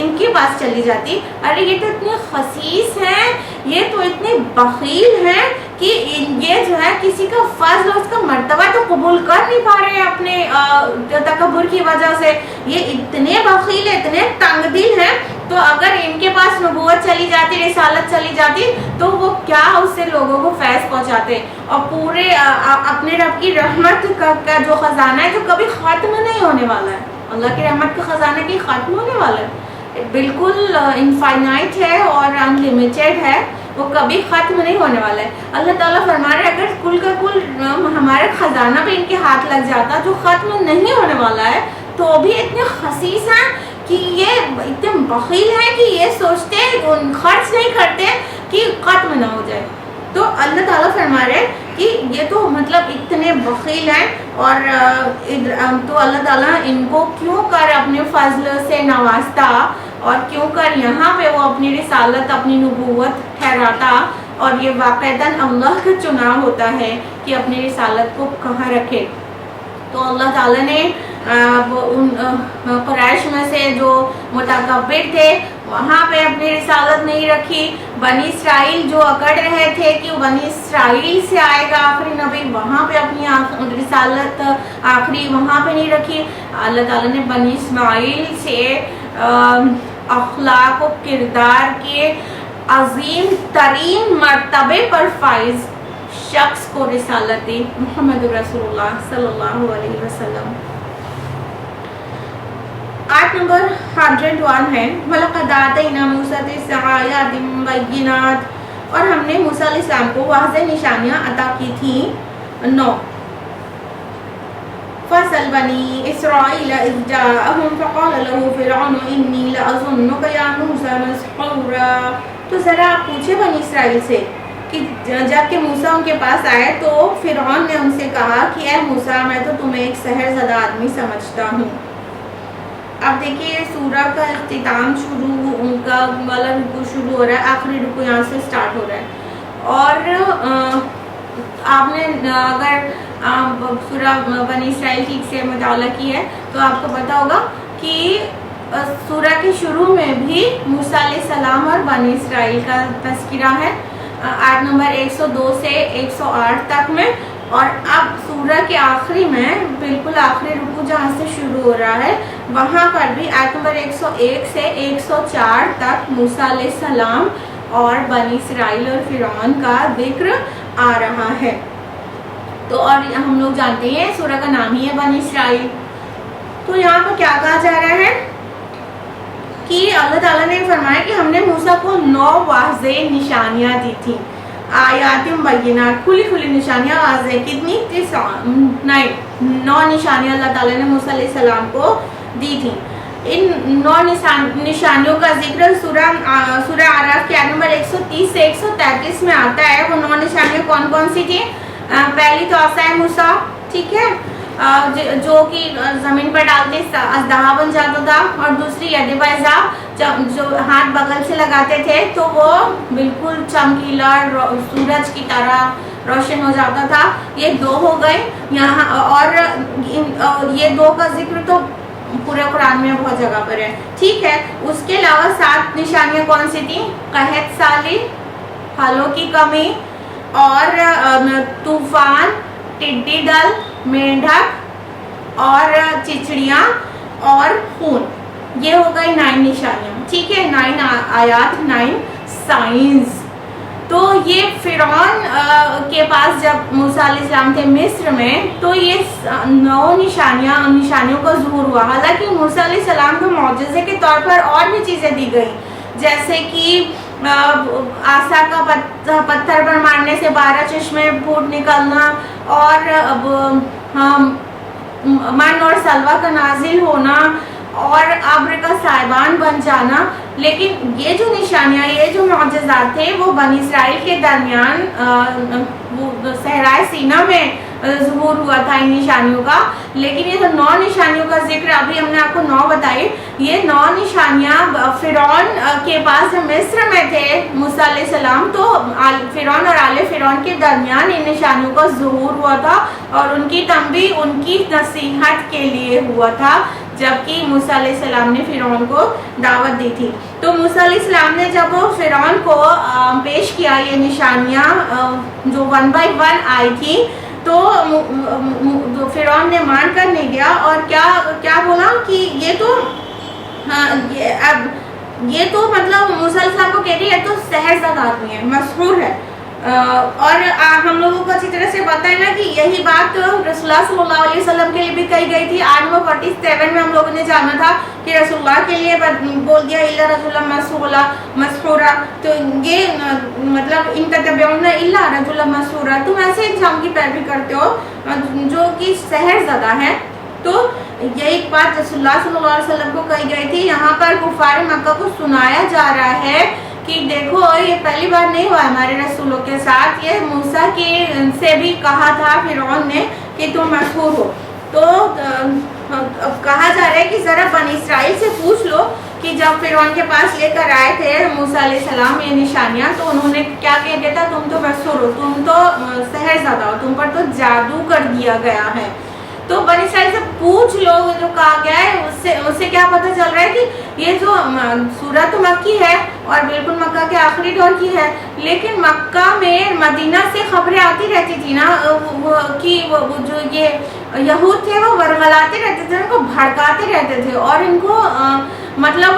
ان کے پاس چلی جاتی. ارے یہ تو اتنے خسیس ہیں، یہ تو اتنے بخیل ہیں کہ یہ جو ہے کسی کا فضل اور اس کا مرتبہ تو قبول کر نہیں پا رہے ہیں اپنے تکبر کی وجہ سے. یہ اتنے بخیل ہیں، اتنے تنگ دل ہیں، تو اگر ان کے پاس نبوت چلی جاتی، رسالت چلی جاتی، تو وہ کیا اس سے لوگوں کو فیض پہنچاتے، اور پورے اپنے رب کی رحمت کا جو خزانہ ہے جو کبھی ختم نہیں ہونے والا ہے. اللہ کی رحمت کا خزانہ کی ختم ہونے والا ہے، بالکل انفائنائٹ ہے اور ان لمیٹڈ ہے، وہ کبھی ختم نہیں ہونے والا ہے. اللہ تعالیٰ فرما رہے اگر کل کا کل ہمارا خزانہ بھی ان کے ہاتھ لگ جاتا جو ختم نہیں ہونے والا ہے، تو بھی اتنے خسیس ہیں کہ یہ اتنے بخیل ہیں کہ یہ سوچتے خرچ نہیں کرتے کہ ختم نہ ہو جائے. تو اللہ تعالیٰ فرما رہے کہ یہ تو مطلب اتنے بخیل ہیں، اور تو اللہ تعالیٰ ان کو کیوں کر اپنے فضل سے نوازتا، اور کیوں کر یہاں پہ وہ اپنی رسالت، اپنی نبوت ٹھہراتا. اور یہ واقعتاً اللہ کا چناؤ ہوتا ہے کہ اپنی رسالت کو کہاں رکھے. تو اللہ تعالیٰ نے ان قریش میں سے جو متکبر تھے وہاں پہ اپنی رسالت نہیں رکھی. بنی اسرائیل جو اکڑ رہے تھے کہ بنی اسرائیل سے آئے گا آخری نبی، وہاں پہ اپنی رسالت آخری وہاں پہ نہیں رکھی. اللہ تعالیٰ نے بنی اسماعیل سے اخلاق و کردار کے عظیم ترین مرتبے پر فائز شخص کو رسالت دی، محمد رسول اللہ صلی اللہ علیہ وسلم. آیت نمبر 101 ہے، وَلَقَدْ آتَيْنَا مُوسَىٰ تِسْعَ آیَاتٍ بَيِّنَاتٍ، اور ہم نے موسیٰ علیہ السلام کو واضح نشانیاں عطا کی تھیں 9. فَاسْأَلْ بَنِي إِسْرَائِيلَ إِذْ جَاءَهُمْ فَقَالَ لَهُ فِرْعَوْنُ إِنِّي لَأَظُنُّكَ يَا مُوسَىٰ مَسْحُورًا. تو ذرا آپ پوچھے بنی اسرائیل سے کہ جب کہ موسیٰ ان کے پاس آئے تو فرعون نے ان سے کہا کہ اے موسیٰ میں تو تمہیں ایک سحر زدہ آدمی سمجھتا ہوں. اب دیکھیے سورہ کا اختتام شروع، ان کا والا رکوع شروع ہو رہا ہے، آخری رکوع یہاں سے سٹارٹ ہو رہا ہے، اور آپ نے اگر سورہ بنی اسرائیل ٹھیک سے مطالعہ کی ہے تو آپ کو پتا ہوگا کہ سورہ کے شروع میں بھی موسیٰ علیہ السلام اور بنی اسرائیل کا تذکرہ ہے، آیت نمبر 102 سے 108 تک میں، اور اب سورہ کے آخری میں بالکل آخری رکوع جہاں سے شروع ہو رہا ہے وہاں پر بھی آیت نمبر 101 سے 104 تک موسیٰ علیہ السلام اور بنی اسرائیل اور فرعون کا ذکر آ رہا ہے۔ تو اور ہم لوگ جانتے ہیں سورہ کا نام ہی ہے بنی اسرائیل۔ تو یہاں پر کیا کہا جا رہا ہے کہ اللہ تعالیٰ نے فرمایا کہ ہم نے موسیٰ کو 9 واضح نشانیاں دی تھی، آیات بینات، کھلی کھلی نشانیاں، واضح کتنی؟ 9 نشانیاں اللہ تعالیٰ نے موسیٰ علیہ السلام کو دی تھی۔ ان 9 نشانیوں کا ذکر سورہ اعراف کے آیت نمبر 130 سے 133 میں آتا ہے۔ وہ 9 نشانیاں کون کون سی تھی؟ پہلی تو عصا موسیٰ، ٹھیک ہے، جو کہ زمین پر ڈالتے اژدہا بن جاتا تھا، اور دوسری ید بیضاء، جو ہاتھ بغل سے لگاتے تھے تو وہ بالکل چمکیلا سورج کی طرح روشن ہو جاتا تھا۔ یہ 2 ہو گئے یہاں، اور یہ 2 کا ذکر تو پورے قرآن میں بہت جگہ پر ہے، ٹھیک ہے۔ اس کے علاوہ 7 نشانیاں کون سی تھیں؟ قحط سالی، پھلوں کی کمی، اور طوفان، ٹڈی دل، مینڈک اور چچڑیاں اور خون۔ یہ ہو گئی 9 نشانیاں، ٹھیک ہے، 9 آیات، 9 سائنس۔ تو یہ فرعون کے پاس جب موسیٰ علیہ السلام تھے مصر میں تو یہ 9 نشانیوں کا ظہور ہوا۔ حالانکہ موسیٰ علیہ السلام کو معجزے کے طور پر اور بھی چیزیں دی گئی، جیسے کہ عصا کا پتھر پر مارنے سے 12 چشمے پھوٹ نکلنا، اور من اور سلوہ کا نازل ہونا، اور ابر کا سائبان بن جانا۔ لیکن یہ جو نشانیاں، یہ جو معجزات تھے وہ بنی اسرائیل کے درمیان صحرائے سینا میں ظہور ہوا تھا ان نشانیوں کا۔ لیکن یہ جو 9 نشانیوں کا ذکر ابھی ہم نے آپ کو 9 بتائی، یہ 9 نشانیاں فرعون کے پاس مصر میں تھے موسیٰ علیہ السلام، تو فرعون اور آل فرعون کے درمیان ان نشانیوں کا ظہور ہوا تھا، اور ان کی تنبیہ ان کی نصیحت کے لیے ہوا تھا، جبکہ موسیٰ علیہ السلام نے فرعون کو دعوت دی تھی۔ تو موسیٰ علیہ السلام نے جب وہ فرعون کو پیش کیا یہ نشانیاں جو 1 by 1 آئی تھی، تو فرعون نے مان کر نہیں گیا، اور کیا بولا کہ یہ تو مطلب موسیٰ علیہ السلام کو کہتی ہے یہ تو سحر زدہ آدمی ہے، مسحور ہے۔ اور ہم لوگوں کو اچھی طرح سے پتہ ہے نا کہ یہی بات رسول اللہ صلی اللہ علیہ وسلم کے لیے بھی کہی گئی تھی۔ آیت نمبر 47 میں ہم لوگوں نے جانا تھا کہ رسول اللہ کے لیے بول دیا الا رجلا مسحورا، تو یہ مطلب ان تتبعون الا رجلا مسحورا، تم ایسے انسان کی پیروی کرتے ہو جو کہ سحر زدہ ہے۔ تو یہی بات رسول اللہ صلی اللہ علیہ وسلم کو کہی گئی تھی۔ یہاں پر کفار مکہ کو سنایا جا رہا ہے کہ دیکھو یہ پہلی بار نہیں ہوا ہمارے رسولوں کے ساتھ، یہ موسیٰ کی سے بھی کہا تھا فرعون نے کہ تم مسحور ہو۔ تو کہا جا رہا ہے کہ ذرا بنی اسرائیل سے پوچھ لو کہ جب فرعون کے پاس لے کر آئے تھے موسیٰ علیہ السلام یہ نشانیاں، تو انہوں نے کیا کہہ دیا تھا؟ تم تو مسحور ہو، تم تو سحر زدہ ہو، تم پر تو جادو کر دیا گیا ہے۔ تو بنی اسرائیل سے پوچھ لو جو کہا گیا ہے، اس سے کیا پتہ چل رہا ہے کہ یہ جو سورہ تو مکی ہے اور بالکل مکہ کے آخری دور کی ہے، لیکن مکہ میں مدینہ سے خبریں آتی رہتی تھی نا کہ وہ جو یہ یہود تھے وہ ورغلاتے رہتے تھے، ان کو بھڑکاتے رہتے تھے، اور ان کو مطلب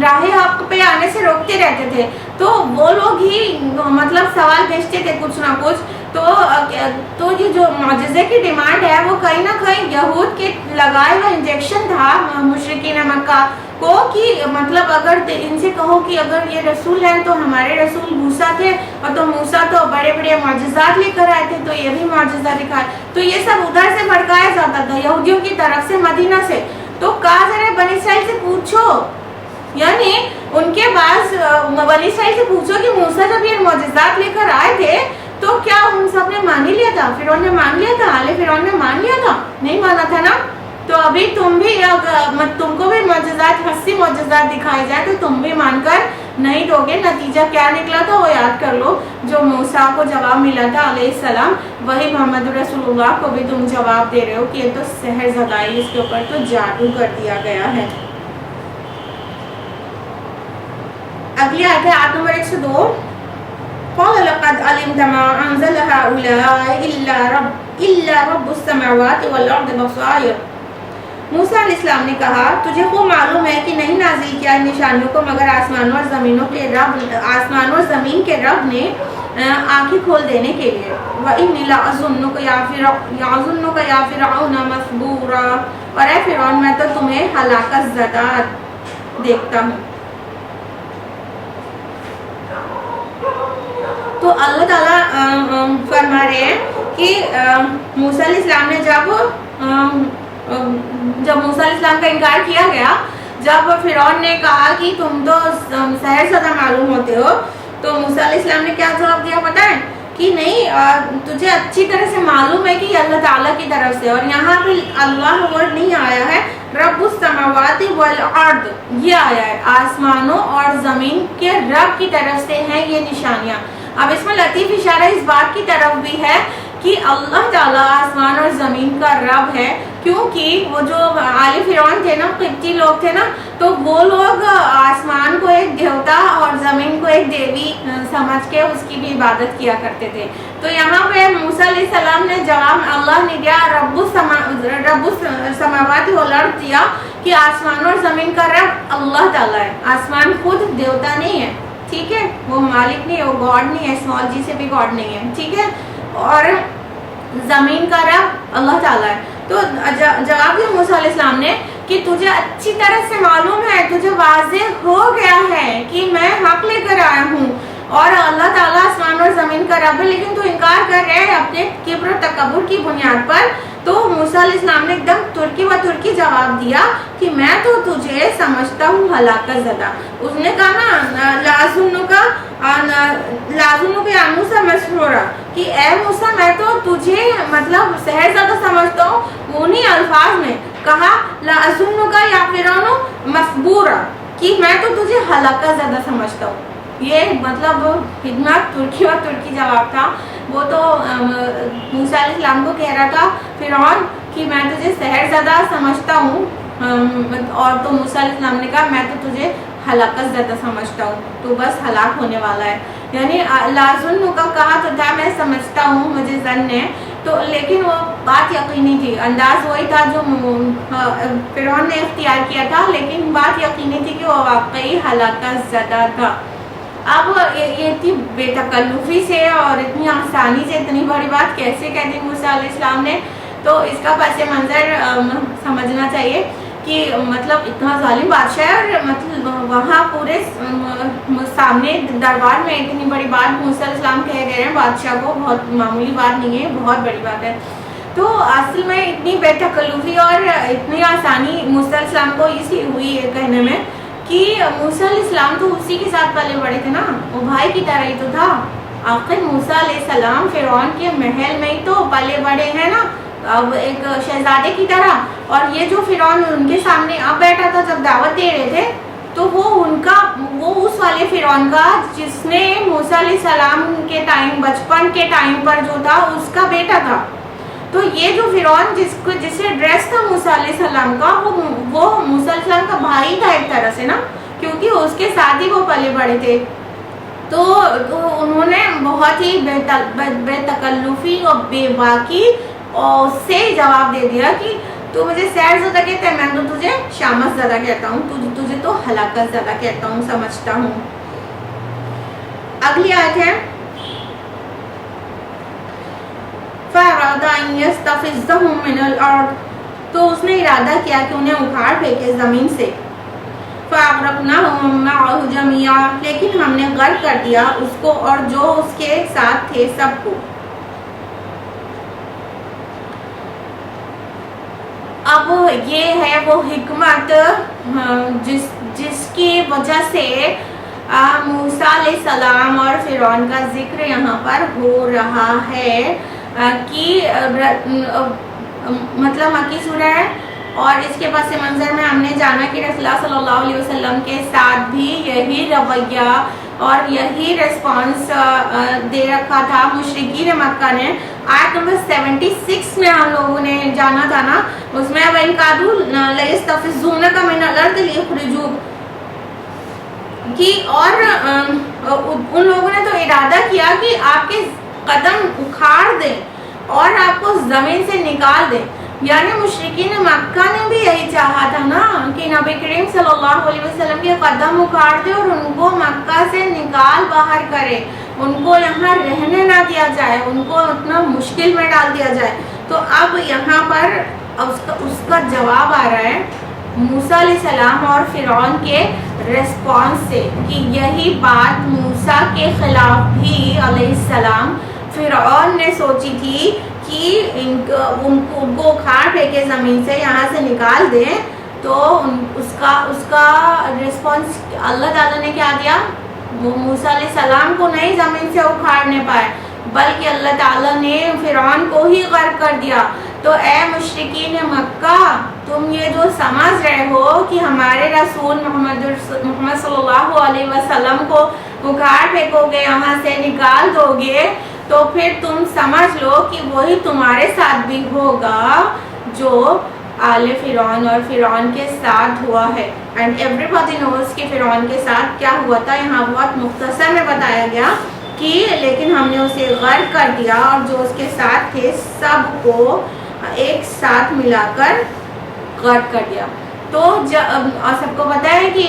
راہ حق پہ آنے سے روکتے رہتے تھے۔ تو وہ لوگ ہی مطلب سوال بھیجتے تھے کچھ نہ کچھ۔ تو یہ جو معجزے کی ڈیمانڈ ہے وہ کہیں نہ کہیں یہود کے لگائے ہوا انجیکشن تھا مشرکین مکہ کو، کہ مطلب اگر ان سے کہو کہ اگر یہ رسول ہیں تو ہمارے رسول موسیٰ تھے، اور تو موسیٰ تو بڑے بڑے معجزات لے کر آئے تھے، تو یہ بھی معجزہ دکھائے۔ تو یہ سب ادھر سے بھڑکایا جاتا تھا یہودیوں کی طرف سے، مدینہ سے۔ تو کہا جا رہا ہے بنی اسرائیل سے پوچھو، یعنی ان کے پاس بنی اسرائیل سے پوچھو کہ موسیٰ جب یہ معجزات لے کر آئے تھے تو کیا ان سب نے مان ہی لیا تھا؟ فرعون نے مان لیا تھا؟ آل فرعون نے مان لیا تھا؟ نہیں مانا تھا نا۔ تو ابھی تم کو بھی معجزات، 80 معجزات دکھائے جائے تو تم بھی مان کر نہیں دو گے، نتیجہ کیا نکلا تھا وہ یاد کر لو. جو موسیٰ کو جواب ملا تھا علیہ السلام، وہی محمد رسول اللہ کو بھی تم جواب دے رہے ہو کہ یہ تو سحر زدائی، اس کے اوپر تو جادو کر دیا گیا ہے. اگلی آیت ہے آیت نمبر 102. قال لقد علمت ما انزل هؤلاء الا رب السماوات والارض بصائر. موسیٰ علیہ السلام نے کہا تجھے خوب معلوم ہے کہ نہیں نازل کیا ان نشانیوں کو مگر آسمانوں اور زمین کے رب نے آنکھیں کھول دینے کے لیے. وَإِنِّي لَأَظُنُّكَ يَا فِرْعَوْنَ مَثْبُورًا. اور اے فرعون میں تو تمہیں ہلاکت زدہ دیکھتا ہوں. تو اللہ تعالیٰ فرما رہے ہیں کہ موسیٰ علیہ السلام نے جب موسیٰ علیہ السلام کا انکار کیا گیا، جب فرعون نے کہا کہ تم تو سحر زدہ معلوم ہوتے ہو، تو موسیٰ علیہ السلام نے کیا جواب دیا پتہ ہے کہ نہیں، تجھے اچھی طرح سے معلوم ہے کہ یہ اللہ تعالیٰ کی طرف سے. اور یہاں پہ اللہ ورڈ نہیں آیا ہے، رب السماوات والارض یہ آیا ہے، آسمانوں اور زمین کے رب کی طرف سے ہیں یہ نشانیاں. اب اس میں لطیف اشارہ اس بات کی طرف بھی ہے کہ اللہ تعالیٰ آسمان اور زمین کا رب ہے، کیونکہ وہ جو آل فرعون تھے نا، قبطی لوگ تھے نا، تو وہ لوگ آسمان کو ایک دیوتا اور زمین کو ایک دیوی سمجھ کے اس کی بھی عبادت کیا کرتے تھے. تو یہاں پہ موسیٰ علیہ السلام نے جواب اللہ نے دیا رب السماوات والارض دیا کہ آسمان اور زمین کا رب اللہ تعالیٰ ہے. آسمان خود دیوتا نہیں ہے، ٹھیک ہے، وہ مالک نہیں ہے، وہ گاڈ نہیں ہے، اسمال جی سے بھی گاڈ نہیں ہے، ٹھیک ہے. اور زمین کا رب اللہ تعالیٰ ہے. تو جواب دیا موسیٰ علیہ السلام نے کہ تجھے اچھی طرح سے معلوم ہے، تجھے واضح ہو گیا ہے کہ میں حق لے کر آیا ہوں اور اللہ تعالیٰ آسمان اور زمین کا رب ہے، لیکن تو انکار کر رہے ہیں اپنے کبر و تکبر کی بنیاد پر. تو موسیٰ علیہ السلام نے ایک دم ترکی جواب دیا کہ میں تو تجھے سمجھتا ہوں ہلاکت زدہ. اس نے کہا نا لازنک یا موسیٰ مسحورا، کہ اے موسیٰ میں تو تجھے مطلب سحر زدہ سمجھتا ہوں. انہی الفاظ میں کہا لازنک یا فرعون مسحورا، کہ میں تو تجھے ہلاکت زدہ سمجھتا ہوں. یہ مطلب خدمت ترکی جواب تھا. وہ تو موسیٰ علیہ السلام کو کہہ رہا تھا فرعون کہ میں تجھے سحر زدہ سمجھتا ہوں، اور تو موسیٰ علیہ السلام نے کہا میں تو تجھے ہلاکت زدہ سمجھتا ہوں، تو بس ہلاک ہونے والا ہے. یعنی لازن کا کہا تو تھا میں سمجھتا ہوں، مجھے ظن ہے، تو لیکن وہ بات یقینی تھی، انداز وہی تھا جو فرعون نے اختیار کیا تھا، لیکن بات یقینی تھی کہ وہ واقعی ہلاکت زدہ تھا. اب یہ اتنی بے تکلفی سے اور اتنی آسانی سے اتنی بڑی بات کیسے کہہ دی موسیٰ علیہ السلام نے؟ تو اس کا پس منظر سمجھنا چاہیے کہ مطلب اتنا ظالم بادشاہ ہے، اور مطلب وہاں پورے سامنے دربار میں اتنی بڑی بات موسیٰ علیہ السلام کہہ گئے ہیں بادشاہ کو. بہت معمولی بات نہیں ہے، بہت بڑی بات ہے. تو اصل میں اتنی بے تکلفی اور اتنی آسانی موسیٰ علیہ السلام کو اس لیے ہوئی ہے کہنے میں کہ موسیٰ علیہ السلام تو اسی کے ساتھ پلے بڑے تھے نا، وہ بھائی کی طرح ہی تو تھا. آخر موسیٰ علیہ السلام فرعون کے محل میں ہی تو پلے بڑے ہیں نا، اب ایک شہزادے کی طرح. اور یہ جو فرعون ان کے سامنے اب بیٹھا تھا جب دعوت دے رہے تھے، تو وہ اس والے فرعون کا جس نے موسیٰ علیہ السلام کے ٹائم، بچپن کے ٹائم پر جو تھا، اس کا بیٹا تھا. تو یہ جو فرعون جس سے ڈریس تھا موسیٰ علیہ السلام کا، وہ موسیٰ علیہ السلام کا بھائی تھا ایک طرح سے نا، کیونکہ اس کے ساتھ ہی وہ پلے بڑے تھے. تو انہوں نے بہت ہی بے تکلفی اور بے باکی سے جواب دے دیا کہ تو مجھے سحر زدہ کہتا ہے، میں تو تجھے شامت زدہ کہتا ہوں، تجھے تو ہلاکت زدہ کہتا ہوں، سمجھتا ہوں. اگلی آیت ہے فَأَرَادَ أَن يَسْتَفِزَّهُم مِّنَ الْأَرْضِ، تو اس نے ارادہ کیا کہ انہیں اکھاڑ پھینکے زمین سے. فَأَغْرَقْنَاهُم مَّعَهُ جَمِيعًا، لیکن ہم نے غرق کر دیا اس کو اور جو اس کے ساتھ تھے سب کو. اب یہ ہے وہ حکمت جس کی وجہ سے موسیٰ علیہ السلام اور فرعون کا ذکر یہاں پر ہو رہا ہے کہ مطلب مکی سورہ ہے اور اس کے پس منظر میں ہم نے جانا کہ رسول اللہ صلی اللہ علیہ وسلم کے ساتھ بھی یہی رویہ اور یہی ریسپانس دے رکھا تھا مشرکین مکہ نے. آیت نمبر 76 میں ہم لوگوں نے جانا تھا نا, اس میں وَإِن كَادُوا لَيَسْتَفِزُّونَكَ مِنَ الْأَرْضِ لِيُخْرِجُوكَ کی, اور ان لوگوں نے تو ارادہ کیا کہ آپ کے قدم اکھاڑ دیں اور آپ کو زمین سے نکال دیں. یعنی مشرکین مکہ نے بھی یہی چاہا تھا نا کہ نبی کریم صلی اللہ علیہ وسلم کے قدم اکھاڑ دے اور ان کو مکہ سے نکال باہر کرے, ان کو یہاں رہنے نہ دیا جائے, ان کو اتنا مشکل میں ڈال دیا جائے. تو اب یہاں پر اس کا جواب آ رہا ہے موسیٰ علیہ السلام اور فرعون کے ریسپانس سے, کہ یہی بات موسیٰ کے خلاف بھی علیہ السلام فرعون نے سوچی تھی کہ ان کو اکھاڑ پھینکے زمین سے, یہاں سے نکال دیں. تو اس کا ریسپانس اللہ تعالیٰ نے کیا دیا, موسیٰ علیہ السلام کو نہیں زمین سے اکھاڑنے پائے بلکہ اللہ تعالیٰ نے فرعون کو ہی غرق کر دیا. تو اے مشرکین مکہ, تم یہ جو سمجھ رہے ہو کہ ہمارے رسول محمد صلی اللہ علیہ وسلم کو اکھاڑ پھینکو گے, یہاں سے نکال دو گے, تو پھر تم سمجھ لو کہ وہی تمہارے ساتھ بھی ہوگا جو آل فرعون اور فرعون کے ساتھ ہوا ہے. اینڈ ایوری باڈی نوز کہ فرعون کے ساتھ کیا ہوا تھا. یہاں بہت مختصر میں بتایا گیا کہ لیکن ہم نے اسے غرق کر دیا اور جو اس کے ساتھ تھے سب کو ایک ساتھ ملا کر غرق کر دیا. تو سب کو پتہ ہے کہ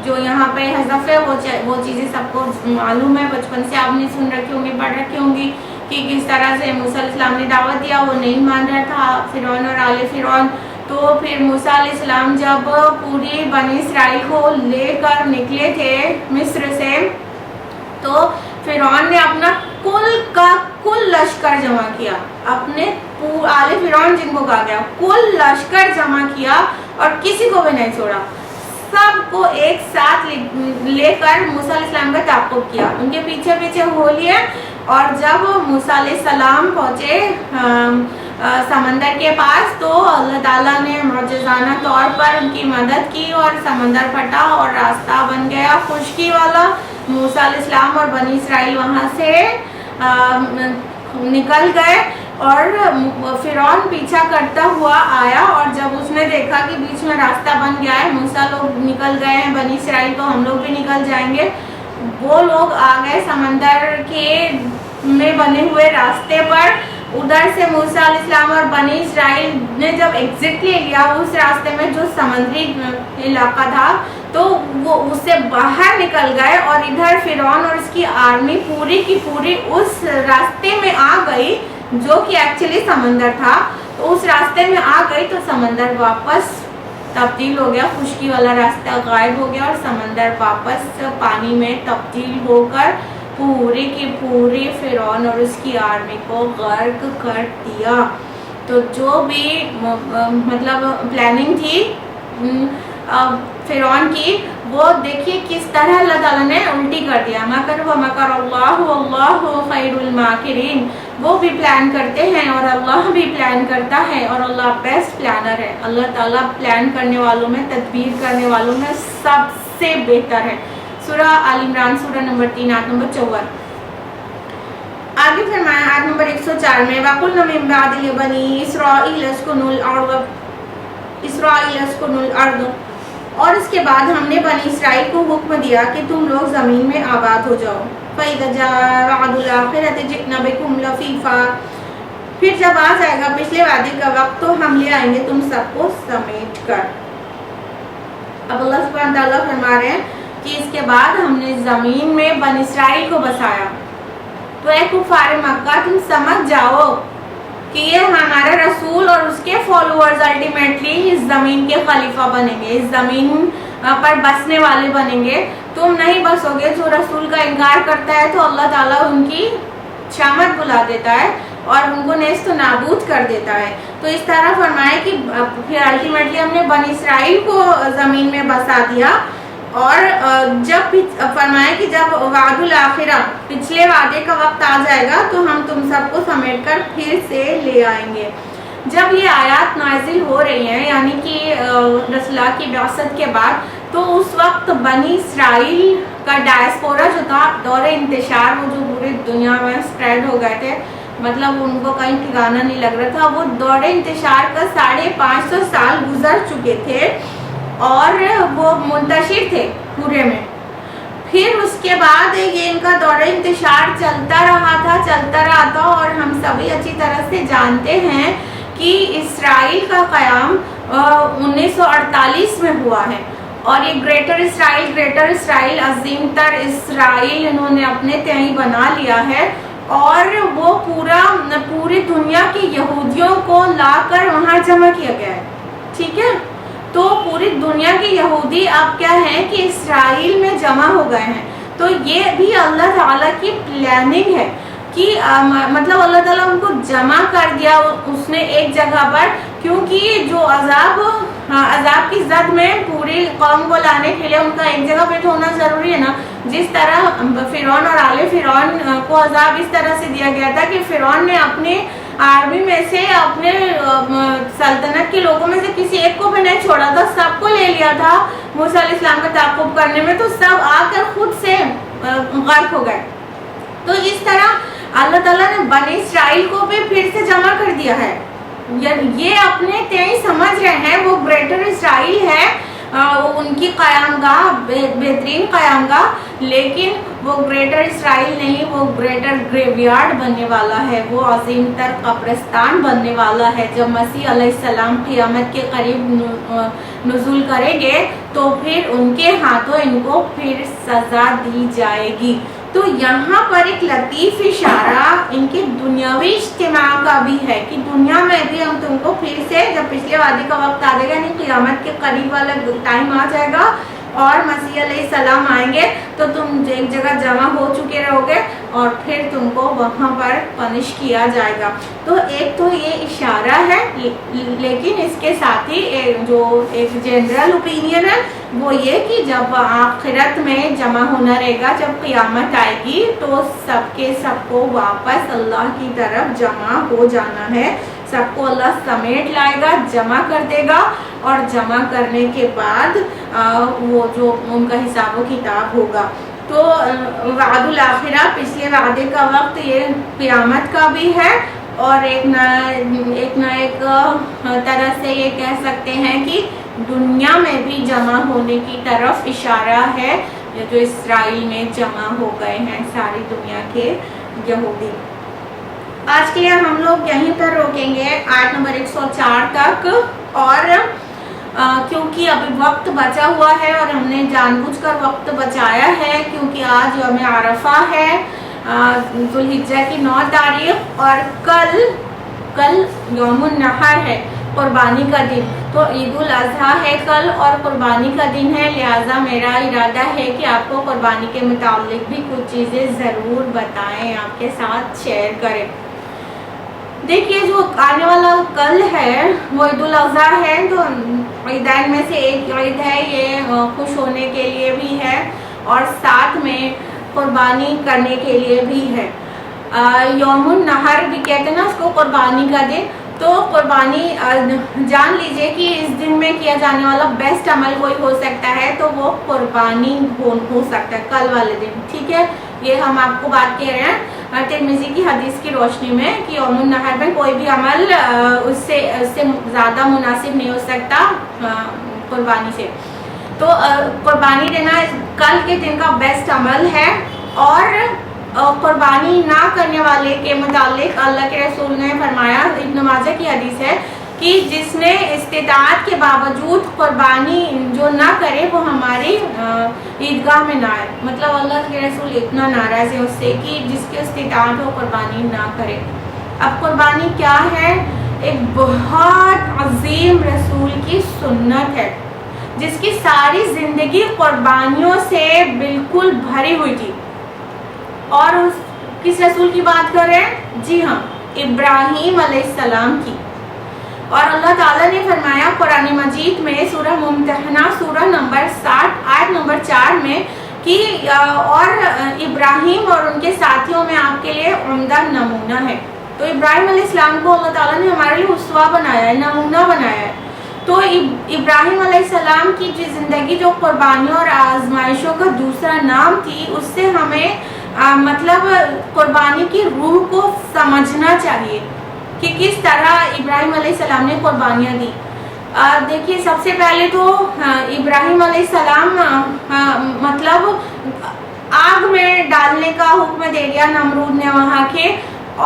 جو یہاں پہ حذف ہے وہ چیزیں سب کو معلوم ہے, بچپن سے آپ نے سن رکھی ہوں گی, پڑھ رکھی ہوں گی کہ کس طرح سے موسیٰ علیہ السلام نے دعوت دیا, وہ نہیں مان رہا تھا فرعون اور آل فرعون. تو پھر موسیٰ علیہ السلام جب پوری بنی اسرائیل کو لے کر نکلے تھے مصر سے, تو فرعون نے اپنا کل لشکر جمع کیا, اپنے آل فرعون جن کو کہا گیا کل لشکر جمع کیا اور کسی کو بھی نہیں چھوڑا, سب کو ایک ساتھ لے کر موسیٰ علیہ السلام کا تعاقب کیا, ان کے پیچھے پیچھے ہو لیے. اور جب موسیٰ علیہ السلام پہنچے سمندر کے پاس تو اللہ تعالیٰ نے معجزانہ طور پر ان کی مدد کی اور سمندر پھٹا اور راستہ بن گیا خشکی والا. موسیٰ علیہ السلام اور بنی اسرائیل وہاں سے نکل گئے اور فرعون پیچھا کرتا ہوا آیا, اور جب اس نے دیکھا کہ بیچ میں راستہ بن گیا ہے, موسیٰ لوگ نکل گئے ہیں بنی اسرائیل, تو ہم لوگ بھی نکل جائیں گے. وہ لوگ آ گئے سمندر کے میں بنے ہوئے راستے پر. ادھر سے موسیٰ علیہ السلام اور بنی اسرائیل نے جب ایگزٹ لے لیا اس راستے میں جو سمندری علاقہ تھا, تو وہ اس سے باہر نکل گئے اور ادھر فرعون اور اس کی آرمی پوری کی پوری اس راستے میں آ گئی جو کہ ایکچولی سمندر تھا. تو اس راستے میں آ گئی تو سمندر واپس تبدیل ہو گیا, خشکی والا راستہ غائب ہو گیا اور سمندر واپس پانی میں تبدیل ہو کر پوری کی پوری فرعون اور اس کی آرمی کو غرق کر دیا. تو جو بھی مطلب پلاننگ تھی فرعون کی, وہ دیکھیے کس طرح اللہ تعالیٰ نے الٹی کر دیا. مکر و مکر اللہ واللہ خیر الماکرین. وہ بھی پلان کرتے ہیں اور اللہ بھی پلان کرتا ہے اور اللہ بیسٹ پلانر ہے. اللہ تعالیٰ پلان کرنے والوں میں, تدبیر کرنے والوں میں سب سے بہتر ہے. سورہ آل عمران سورہ نمبر 3 آیت نمبر 54. آگے فرمایا آیت نمبر 104 میں وَقُلْنَا مِن بَعْدِ لِبَنِي إِسْرَائِيلَ اسْكُنُوا الْأَرْضَ. اور اس کے بعد ہم نے بنی اسرائیل کو حکم دیا کہ تم لوگ زمین میں آباد ہو جاؤ. فَإِذَا جَاءَ وَعْدُ الْآخِرَةِ جِئْنَا بِكُمْ لَفِيفًا. پھر جب آ جائے گا پچھلے وعدے کا وقت تو ہم لے آئیں گے تم سب کو سمیٹ کر. اب اللہ سبحانہ تعالیٰ فرما رہے ہیں کہ اس کے بعد ہم نے زمین میں بنی اسرائیل کو بسایا. تو اے کفار مکہ, تم سمجھ جاؤ کہ یہ ہمارا رسول اور اس کے فالوورز الٹیمیٹلی اس زمین کے خلیفہ بنیں گے, اس زمین پر بسنے والے بنیں گے. تم نہیں بسو گے. جو رسول کا انکار کرتا ہے تو اللہ تعالیٰ ان کی شامت بلا دیتا ہے اور ان کو نیست و نابود کر دیتا ہے. تو اس طرح فرمایا کہ پھر الٹیمیٹلی ہم نے بنی اسرائیل کو زمین میں بسا دیا. اور جب فرمایا کہ جب وعد الآخرہ پچھلے وعدے کا وقت آ جائے گا تو ہم تم سب کو سمیٹ کر پھر سے لے آئیں گے. جب یہ آیات نازل ہو رہی ہیں یعنی کہ رسول اللہ کی بعثت کے بعد، تو اس وقت بنی اسرائیل کا ڈائسپورا جو تھا، دور انتشار، وہ جو پوری دنیا میں اسپریڈ ہو گئے تھے، مطلب ان کو کہیں ٹھکانا نہیں لگ رہا تھا، وہ دور انتشار کا 550 سال گزر چکے تھے اور وہ منتشر تھے پورے میں۔ پھر اس کے بعد یہ ان کا دور انتشار چلتا رہا تھا اور ہم سبھی اچھی طرح سے جانتے ہیں کہ اسرائیل کا قیام 1948 میں ہوا ہے، اور یہ گریٹر اسرائیل عظیم تر اسرائیل انہوں نے اپنے تئیں بنا لیا ہے، اور وہ پوری دنیا کے یہودیوں کو لا کر وہاں جمع کیا گیا ہے، ٹھیک ہے۔ تو پوری دنیا کے یہودی اب کیا ہے کہ اسرائیل میں جمع ہو گئے ہیں۔ تو یہ بھی اللہ تعالیٰ کی پلاننگ ہے کہ مطلب اللہ تعالیٰ ان کو جمع کر دیا اس نے ایک جگہ پر، کیونکہ جو عذاب کی زد میں پوری قوم کو لانے کے لیے ان کا ایک جگہ پہ ہونا ضروری ہے نا۔ جس طرح فرعون اور آل فرعون کو عذاب اس طرح سے دیا گیا تھا کہ فرعون نے اپنے آرمی میں سے، اپنے سلطنت کے لوگوں میں سے کسی ایک کو بھی نہیں چھوڑا تھا، سب کو لے لیا تھا موسیٰ علیہ السلام کا تعاقب کرنے میں، تو سب آ کر خود سے غرق ہو گئے۔ تو اس طرح اللہ تعالیٰ نے بنی اسرائیل کو بھی پھر سے جمع کر دیا ہے، یہ اپنے تئیں سمجھ رہے ہیں وہ گریٹر اسرائیل ہے، ان کی قیام گاہ بہترین قیام گاہ، لیکن وہ گریٹر اسرائیل نہیں، وہ گریٹر گریویارڈ بننے والا ہے، وہ عظیم تر قبرستان بننے والا ہے۔ جب مسیح علیہ السلام قیامت کے قریب نزول کریں گے تو پھر ان کے ہاتھوں ان کو پھر سزا دی جائے گی۔ تو یہاں پر ایک لطیف اشارہ ان کے دنیاوی اجتماع کا بھی ہے کہ دنیا میں بھی ہم تم کو پھر سے، جب پچھلے وعدے کا وقت آ جائے گا، یعنی قیامت کے قریب والا ٹائم آ جائے گا اور مسیح علیہ السلام آئیں گے، تو تم ایک جگہ جمع ہو چکے رہو گے اور پھر تم کو وہاں پر پنش کیا جائے گا۔ تو ایک تو یہ اشارہ ہے، لیکن اس کے ساتھ ہی جو ایک جنرل اوپینین ہے وہ یہ کہ جب آخرت میں جمع ہونا رہے گا، جب قیامت آئے گی تو سب کے سب کو واپس اللہ کی طرف جمع ہو جانا ہے، سب کو اللہ سمیٹ لائے گا، جمع کر دے گا، اور جمع کرنے کے بعد وہ جو ان کا حساب و کتاب ہوگا۔ تو وعد الآخرہ، پچھلے وعدے کا وقت، یہ قیامت کا بھی ہے، اور ایک نہ ایک طرح سے یہ کہہ سکتے ہیں کہ دنیا میں بھی جمع ہونے کی طرف اشارہ ہے، جو اسرائیل میں جمع ہو گئے ہیں ساری دنیا کے یہودی۔ آج کے لیے ہم لوگ یہیں پر روکیں گے آیت نمبر 104 تک، اور کیونکہ ابھی وقت بچا ہوا ہے اور ہم نے جان بوجھ کر وقت بچایا ہے، کیونکہ آج یوم عرفہ ہے، ذو الحجہ کی 9 تاریخ، اور کل یوم النحر ہے، قربانی کا دن۔ تو عید الاضحیٰ ہے کل اور قربانی کا دن ہے، لہٰذا میرا ارادہ ہے کہ آپ کو قربانی کے متعلق بھی کچھ چیزیں ضرور بتائیں، آپ کے ساتھ شیئر کریں۔ دیکھیے، جو آنے والا کل ہے وہ عید الاضحیٰ ہے، تو عیدین میں سے ایک عید ہے، یہ خوش ہونے کے لیے بھی ہے اور ساتھ میں قربانی کرنے کے لیے بھی ہے۔ یوم النحر بھی کہتے ہیں نا اس کو، قربانی کا دن۔ تو قربانی جان لیجئے کہ اس دن میں کیا جانے والا بیسٹ عمل کوئی ہو سکتا ہے تو وہ قربانی ہو سکتا ہے کل والے دن، ٹھیک ہے۔ یہ ہم آپ کو بات کہہ رہے ہیں ترمذی کی حدیث کی روشنی میں کہ یوم النحر میں کوئی بھی عمل اس سے زیادہ مناسب نہیں ہو سکتا قربانی سے۔ تو قربانی دینا کل کے دن کا بیسٹ عمل ہے، اور قربانی نہ کرنے والے کے متعلق اللہ کے رسول نے فرمایا، ابن ماجہ کی حدیث ہے کہ جس نے استطاعت کے باوجود قربانی جو نہ کرے وہ ہماری عیدگاہ میں نہ آئے۔ مطلب اللہ کے رسول اتنا ناراض ہے اس سے کہ جس کی استطاعت ہو قربانی نہ کرے۔ اب قربانی کیا ہے؟ ایک بہت عظیم رسول کی سنت ہے جس کی ساری زندگی قربانیوں سے بالکل بھری ہوئی تھی۔ اور کس رسول کی بات کر رہے ہیں؟ جی ہاں، ابراہیم علیہ السلام کی۔ اور اللہ تعالیٰ نے فرمایا قرآن مجید میں سورہ ممتحنہ سورہ نمبر 60 آیت نمبر 4 میں کہ اور ابراہیم اور ان کے ساتھیوں میں آپ کے لیے عمدہ نمونہ ہے۔ تو ابراہیم علیہ السلام کو اللہ تعالیٰ نے ہمارے لیے اسوہ اسوا بنایا ہے, نمونہ بنایا ہے. تو ابراہیم علیہ السلام کی جو زندگی جو قربانیوں اور آزمائشوں کا دوسرا نام تھی, اس سے ہمیں مطلب قربانی کی روح کو سمجھنا چاہیے کہ کس طرح ابراہیم علیہ السلام نے قربانیاں دی. دیکھیے سب سے پہلے تو ابراہیم علیہ السلام مطلب آگ میں ڈالنے کا حکم دے دیا نمرود نے وہاں کے,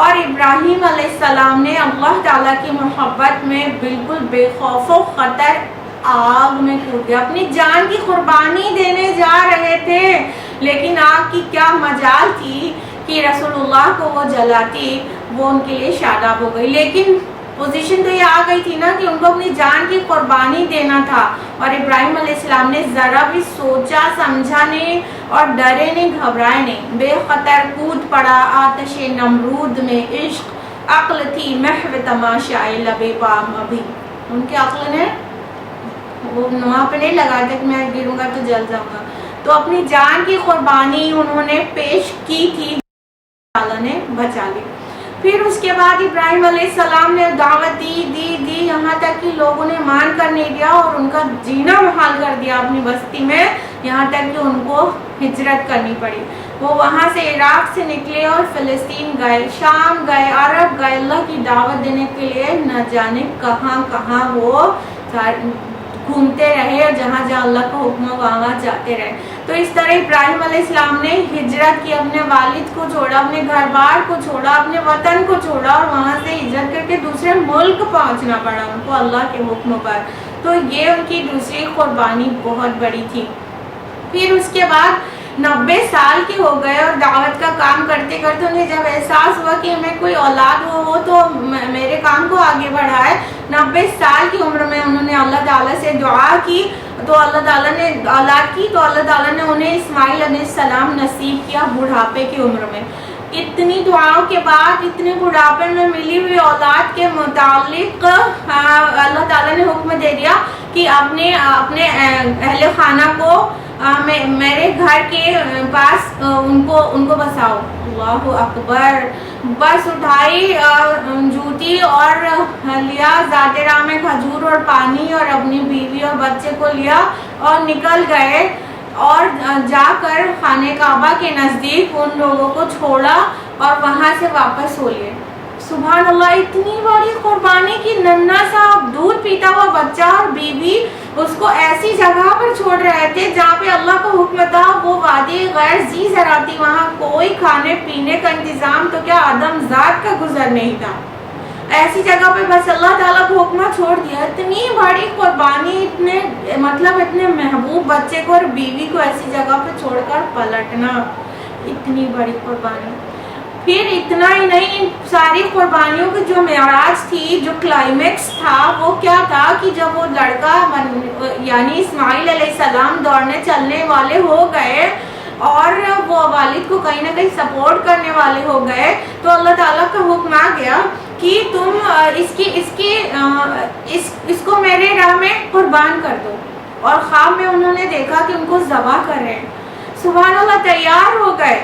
اور ابراہیم علیہ السلام نے اللہ تعالیٰ کی محبت میں بالکل بے خوف و خطر آگ میں کود گیا. اپنی جان کی قربانی دینے جا رہے تھے, لیکن آگ کی کیا مجال تھی کہ رسول اللہ کو وہ جلاتی, وہ ان کے لیے شاداب ہو گئی. لیکن پوزیشن تو یہ آ گئی تھی نا کہ ان کو اپنی جان کی قربانی دینا تھا, اور ابراہیم علیہ السلام نے ذرا بھی سوچا سمجھا نہیں اور ڈرے نہیں گھبرائے نہیں, بے خطر کود پڑا آتش نمرود میں. عشق عقل تھی محو تماشائے لبے بام, ابھی ان کے عقل نے وہ وہاں پہ نہیں لگا تھا کہ میں گروں گا تو جل جاؤں گا. تو اپنی جان کی قربانی انہوں نے پیش کی تھی, اللہ نے بچا لی. پھر اس کے بعد ابراہیم علیہ السلام نے دعوت دی یہاں تک کہ لوگوں نے مان کر نہیں دیا اور ان کا جینا محال کر دیا اپنی بستی میں, یہاں تک کہ ان کو ہجرت کرنی پڑی. وہ وہاں سے عراق سے نکلے اور فلسطین گئے, شام گئے, عرب گئے, اللہ کی دعوت دینے کے لیے نہ جانے کہاں کہاں وہ گھومتے رہے, اور جہاں جہاں اللہ کا حکم وہاں جاتے رہے. تو اس طرح ابراہیم علیہ السلام نے ہجرت کی, اپنے والد کو چھوڑا, اپنے گھر بار کو چھوڑا, اپنے وطن کو چھوڑا, اور وہاں سے ہجرت کر کے دوسرے ملک پہنچنا پڑا ان کو اللہ کے حکم پر. تو یہ ان کی دوسری قربانی بہت بڑی تھی. پھر اس کے بعد 90 سال کے ہو گئے اور دعوت کا کام کرتے کرتے انہیں جب احساس ہوا کہ ہمیں کوئی اولاد ہو تو میرے کام کو آگے بڑھائے. 90 سال کی عمر میں انہوں نے اللہ تعالیٰ سے دعا کی, تو اللہ تعالیٰ نے اولاد کی, تو اللہ تعالیٰ نے انہیں اسماعیل علیہ السلام نصیب کیا بڑھاپے کی عمر میں. اتنی دعاؤں کے بعد اتنے بڑھاپے میں ملی ہوئی اولاد کے متعلق اللہ تعالیٰ نے حکم دے دیا کہ اپنے اہل خانہ کو میرے گھر کے پاس ان کو بساؤ. اللہ اکبر. بس اٹھائی جوتی اور لیا ذات راہ میں کھجور اور پانی, اور اپنی بیوی اور بچے کو لیا اور نکل گئے, اور جا کر خانہ کعبہ کے نزدیک ان لوگوں کو چھوڑا اور وہاں سے واپس ہو لیے. سبحان اللہ, اتنی بڑی قربانی کی ننھا سا دودھ پیتا ہوا بچہ اور بیوی اس کو ایسی جگہ پر چھوڑ رہے تھے جہاں پہ اللہ کا حکم تھا, وہ وادی غیر ذی زراعتی, وہاں کوئی کھانے پینے کا انتظام تو کیا آدم ذات کا گزر نہیں تھا. ایسی جگہ پہ بس اللہ تعالیٰ کو حکمہ چھوڑ دیا. اتنی بڑی قربانی, اتنے محبوب بچے کو اور بیوی کو ایسی جگہ پہ چھوڑ کر پلٹنا, اتنی بڑی قربانی. پھر اتنا ہی نہیں, ساری قربانیوں کی جو معراج تھی, جو کلائمیکس تھا, وہ کیا تھا کہ جب وہ لڑکا یعنی اسماعیل علیہ السلام دوڑنے چلنے والے ہو گئے اور وہ والد کو کہیں نہ کہیں سپورٹ کرنے والے ہو گئے, تو اللہ تعالیٰ کا حکم آ گیا کہ تم اس کو میرے راہ میں قربان کر دو. اور خواب میں انہوں نے دیکھا کہ ان کو ذبح کر رہے ہیں. سبحان اللہ, تیار ہو گئے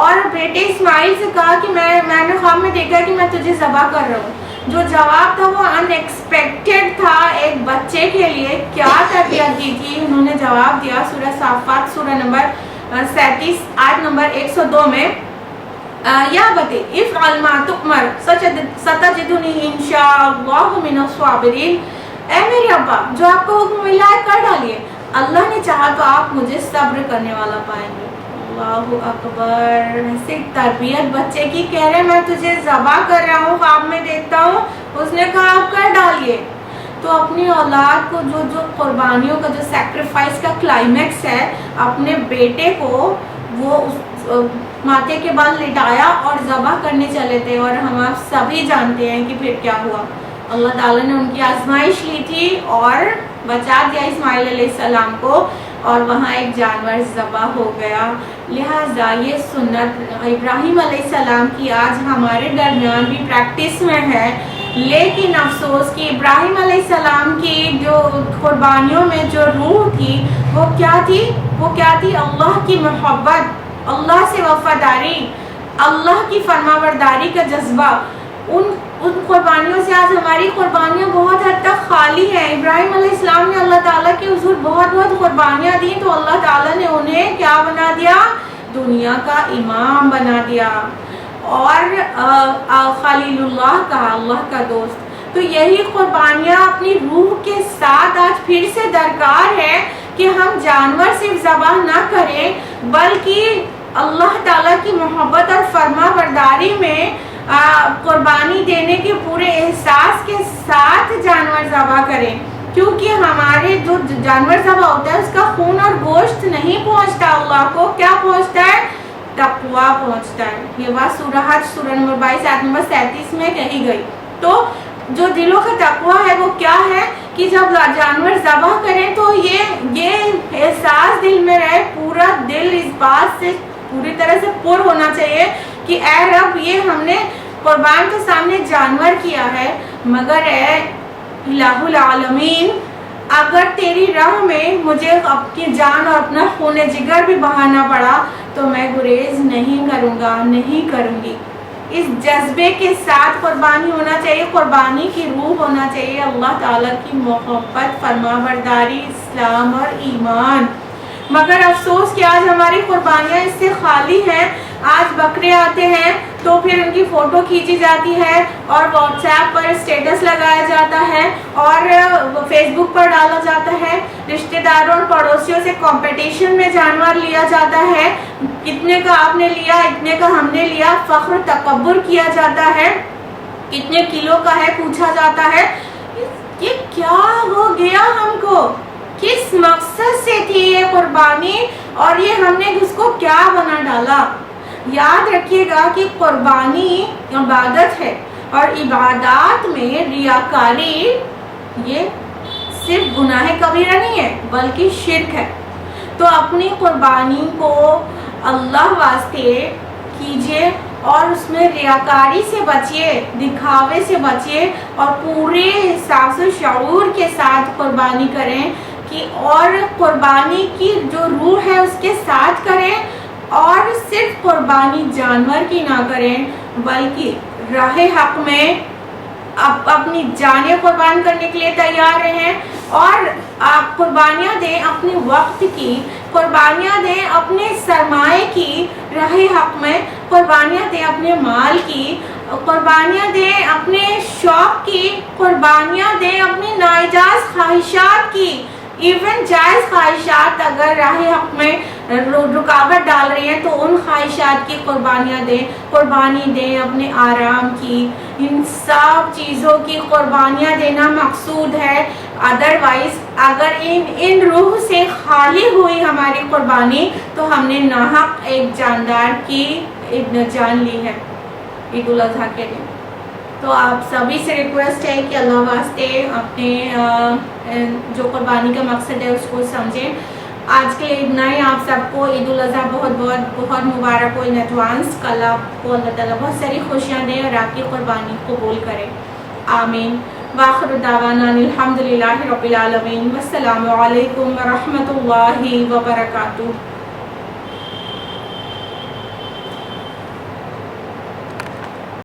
اور بیٹے اسماعیل سے کہا کہ میں نے خواب میں دیکھا کہ میں تجھے ذبح کر رہا ہوں. جو جواب تھا وہ ان ایکسپیکٹڈ تھا ایک بچے کے لیے. کیا تربیت دی تھی انہوں نے جواب دیا. سورہ صافات سورہ نمبر 37 آیت نمبر 102 میں, یا بتے افعل ما تؤمر ستجدنی انشاءاللہ من الصابرین. اے میرے ابا, جو آپ کو حکم ملا ہے کر ڈالیے, اللہ نے چاہا تو آپ مجھے صبر کرنے والا پائیں گے. اللہ اکبر. ایسے تربیت بچے کی, کہہ رہے میں تجھے ذبح کر رہا ہوں, خواب میں دیکھتا ہوں. اس نے کہا آپ کر ڈالیے. تو اپنی اولاد کو جو قربانیوں کا جو سیکریفائس کا کلائمیکس ہے, اپنے بیٹے کو وہ ماتھے کے بال لٹایا اور ذبح کرنے چلے تھے. اور ہم آپ سبھی جانتے ہیں کہ پھر کیا ہوا. اللہ تعالیٰ نے ان کی آزمائش لی تھی اور بچا دیا اسماعیل علیہ السلام کو, اور وہاں ایک جانور ذبح ہو گیا. لہٰذا یہ سنت ابراہیم علیہ السلام کی آج ہمارے درمیان بھی پریکٹس میں ہے. لیکن افسوس کہ ابراہیم علیہ السلام کی جو قربانیوں میں جو روح تھی وہ کیا تھی اللہ کی محبت, اللہ سے وفاداری, اللہ کی فرما برداری کا جذبہ. ان قربانیوں سے آج ہماری قربانیاں بہت حد تک خالی ہیں۔ ابراہیم علیہ السلام نے اللہ تعالیٰ کے حضور بہت بہت قربانیاں دیں تو اللہ تعالیٰ نے انہیں کیا بنا دیا؟ دنیا کا امام بنا دیا اور خلیل اللہ کہا، اللہ کا دوست۔ تو یہی قربانیاں اپنی روح کے ساتھ آج پھر سے درکار ہے کہ ہم جانور صرف ذبح نہ کریں بلکہ اللہ تعالیٰ کی محبت اور فرما برداری میں قربانی دینے کے پورے احساس کے ساتھ جانور ذبح کریں، کیونکہ ہمارے جو جانور ذبح ہوتا ہے اس کا خون اور گوشت نہیں پہنچتا اللہ کو، کیا پہنچتا ہے؟ تقویٰ پہنچتا ہے۔ یہ بات سورہ حج سورہ نمبر 22 آیت نمبر 37 میں کہی گئی۔ تو جو دلوں کا تقویٰ ہے وہ کیا ہے کہ جب جانور ذبح کریں تو یہ احساس دل میں رہے، پورا دل اس بات سے پوری طرح سے پر ہونا چاہیے کہ اے رب یہ ہم نے قربان کے سامنے جانور کیا ہے، مگر اے الہ العالمین اگر تیری راہ میں مجھے اپنی جان اور اپنا خون جگر بھی بہانا پڑا تو میں گریز نہیں کروں گا، نہیں کروں گی۔ اس جذبے کے ساتھ قربانی ہونا چاہیے، قربانی کی روح ہونا چاہیے، اللہ تعالیٰ کی محبت، فرما برداری، اسلام اور ایمان۔ مگر افسوس کہ آج ہماری قربانیاں اس سے خالی ہیں۔ آج بکرے آتے ہیں تو پھر ان کی فوٹو کھینچی جاتی ہے اور واٹس ایپ پر اسٹیٹس لگایا جاتا ہے اور فیس بک پر ڈالا جاتا ہے، رشتہ داروں اور پڑوسیوں سے کمپٹیشن میں جانور لیا جاتا ہے، کتنے کا آپ نے لیا، اتنے کا ہم نے لیا، فخر تکبر کیا جاتا ہے، کتنے کلو کا ہے پوچھا جاتا ہے۔ یہ کیا ہو گیا ہم کو؟ کس مقصد سے تھی یہ قربانی اور یہ ہم نے اس کو کیا بنا ڈالا؟ یاد رکھیے گا کہ قربانی عبادت ہے اور عبادات میں ریاکاری یہ صرف گناہ کبیرہ نہیں ہے بلکہ شرک ہے۔ تو اپنی قربانی کو اللہ واسطے کیجئے اور اس میں ریاکاری سے بچیے، دکھاوے سے بچیے اور پورے احساس و شعور کے ساتھ قربانی کریں کہ اور قربانی کی جو روح ہے اس کے ساتھ کریں اور صرف قربانی جانور کی نہ کریں بلکہ راہ حق میں اپنی جانیں قربان کرنے کے لیے تیار رہیں اور آپ قربانیاں دیں اپنے وقت کی، قربانیاں دیں اپنے سرمائے کی راہ حق میں، قربانیاں دیں اپنے مال کی، قربانیاں دیں اپنے شوق کی، قربانیاں دیں اپنی ناجائز خواہشات کی۔ ایون جائز خواہشات اگر راہ حق میں رکاوٹ ڈال رہی ہیں تو ان خواہشات کی قربانیاں دیں، قربانی دیں اپنے آرام کی، ان سب چیزوں کی قربانیاں دینا مقصود ہے۔ ادروائز اگر ان روح سے خالی ہوئی ہماری قربانی تو ہم نے ناحق ایک جاندار کی جان لی ہے عید الاضحیٰ کے دن۔ تو آپ سبھی سے ریکویسٹ ہے کہ اللہ واسطے اپنے جو قربانی کا مقصد ہے اس کو سمجھیں۔ آج کے لیے اتنا ہی، آپ سب کو عید الاضحیٰ بہت بہت بہت مبارک ہو ان ایڈوانس۔ کل آپ کو اللہ تعالیٰ بہت ساری خوشیاں دیں اور آپ کی قربانی قبول کریں، آمین۔ وآخر دعوانا الحمدللہ رب العالمین، والسلام علیکم ورحمۃ اللہ وبرکاتہ۔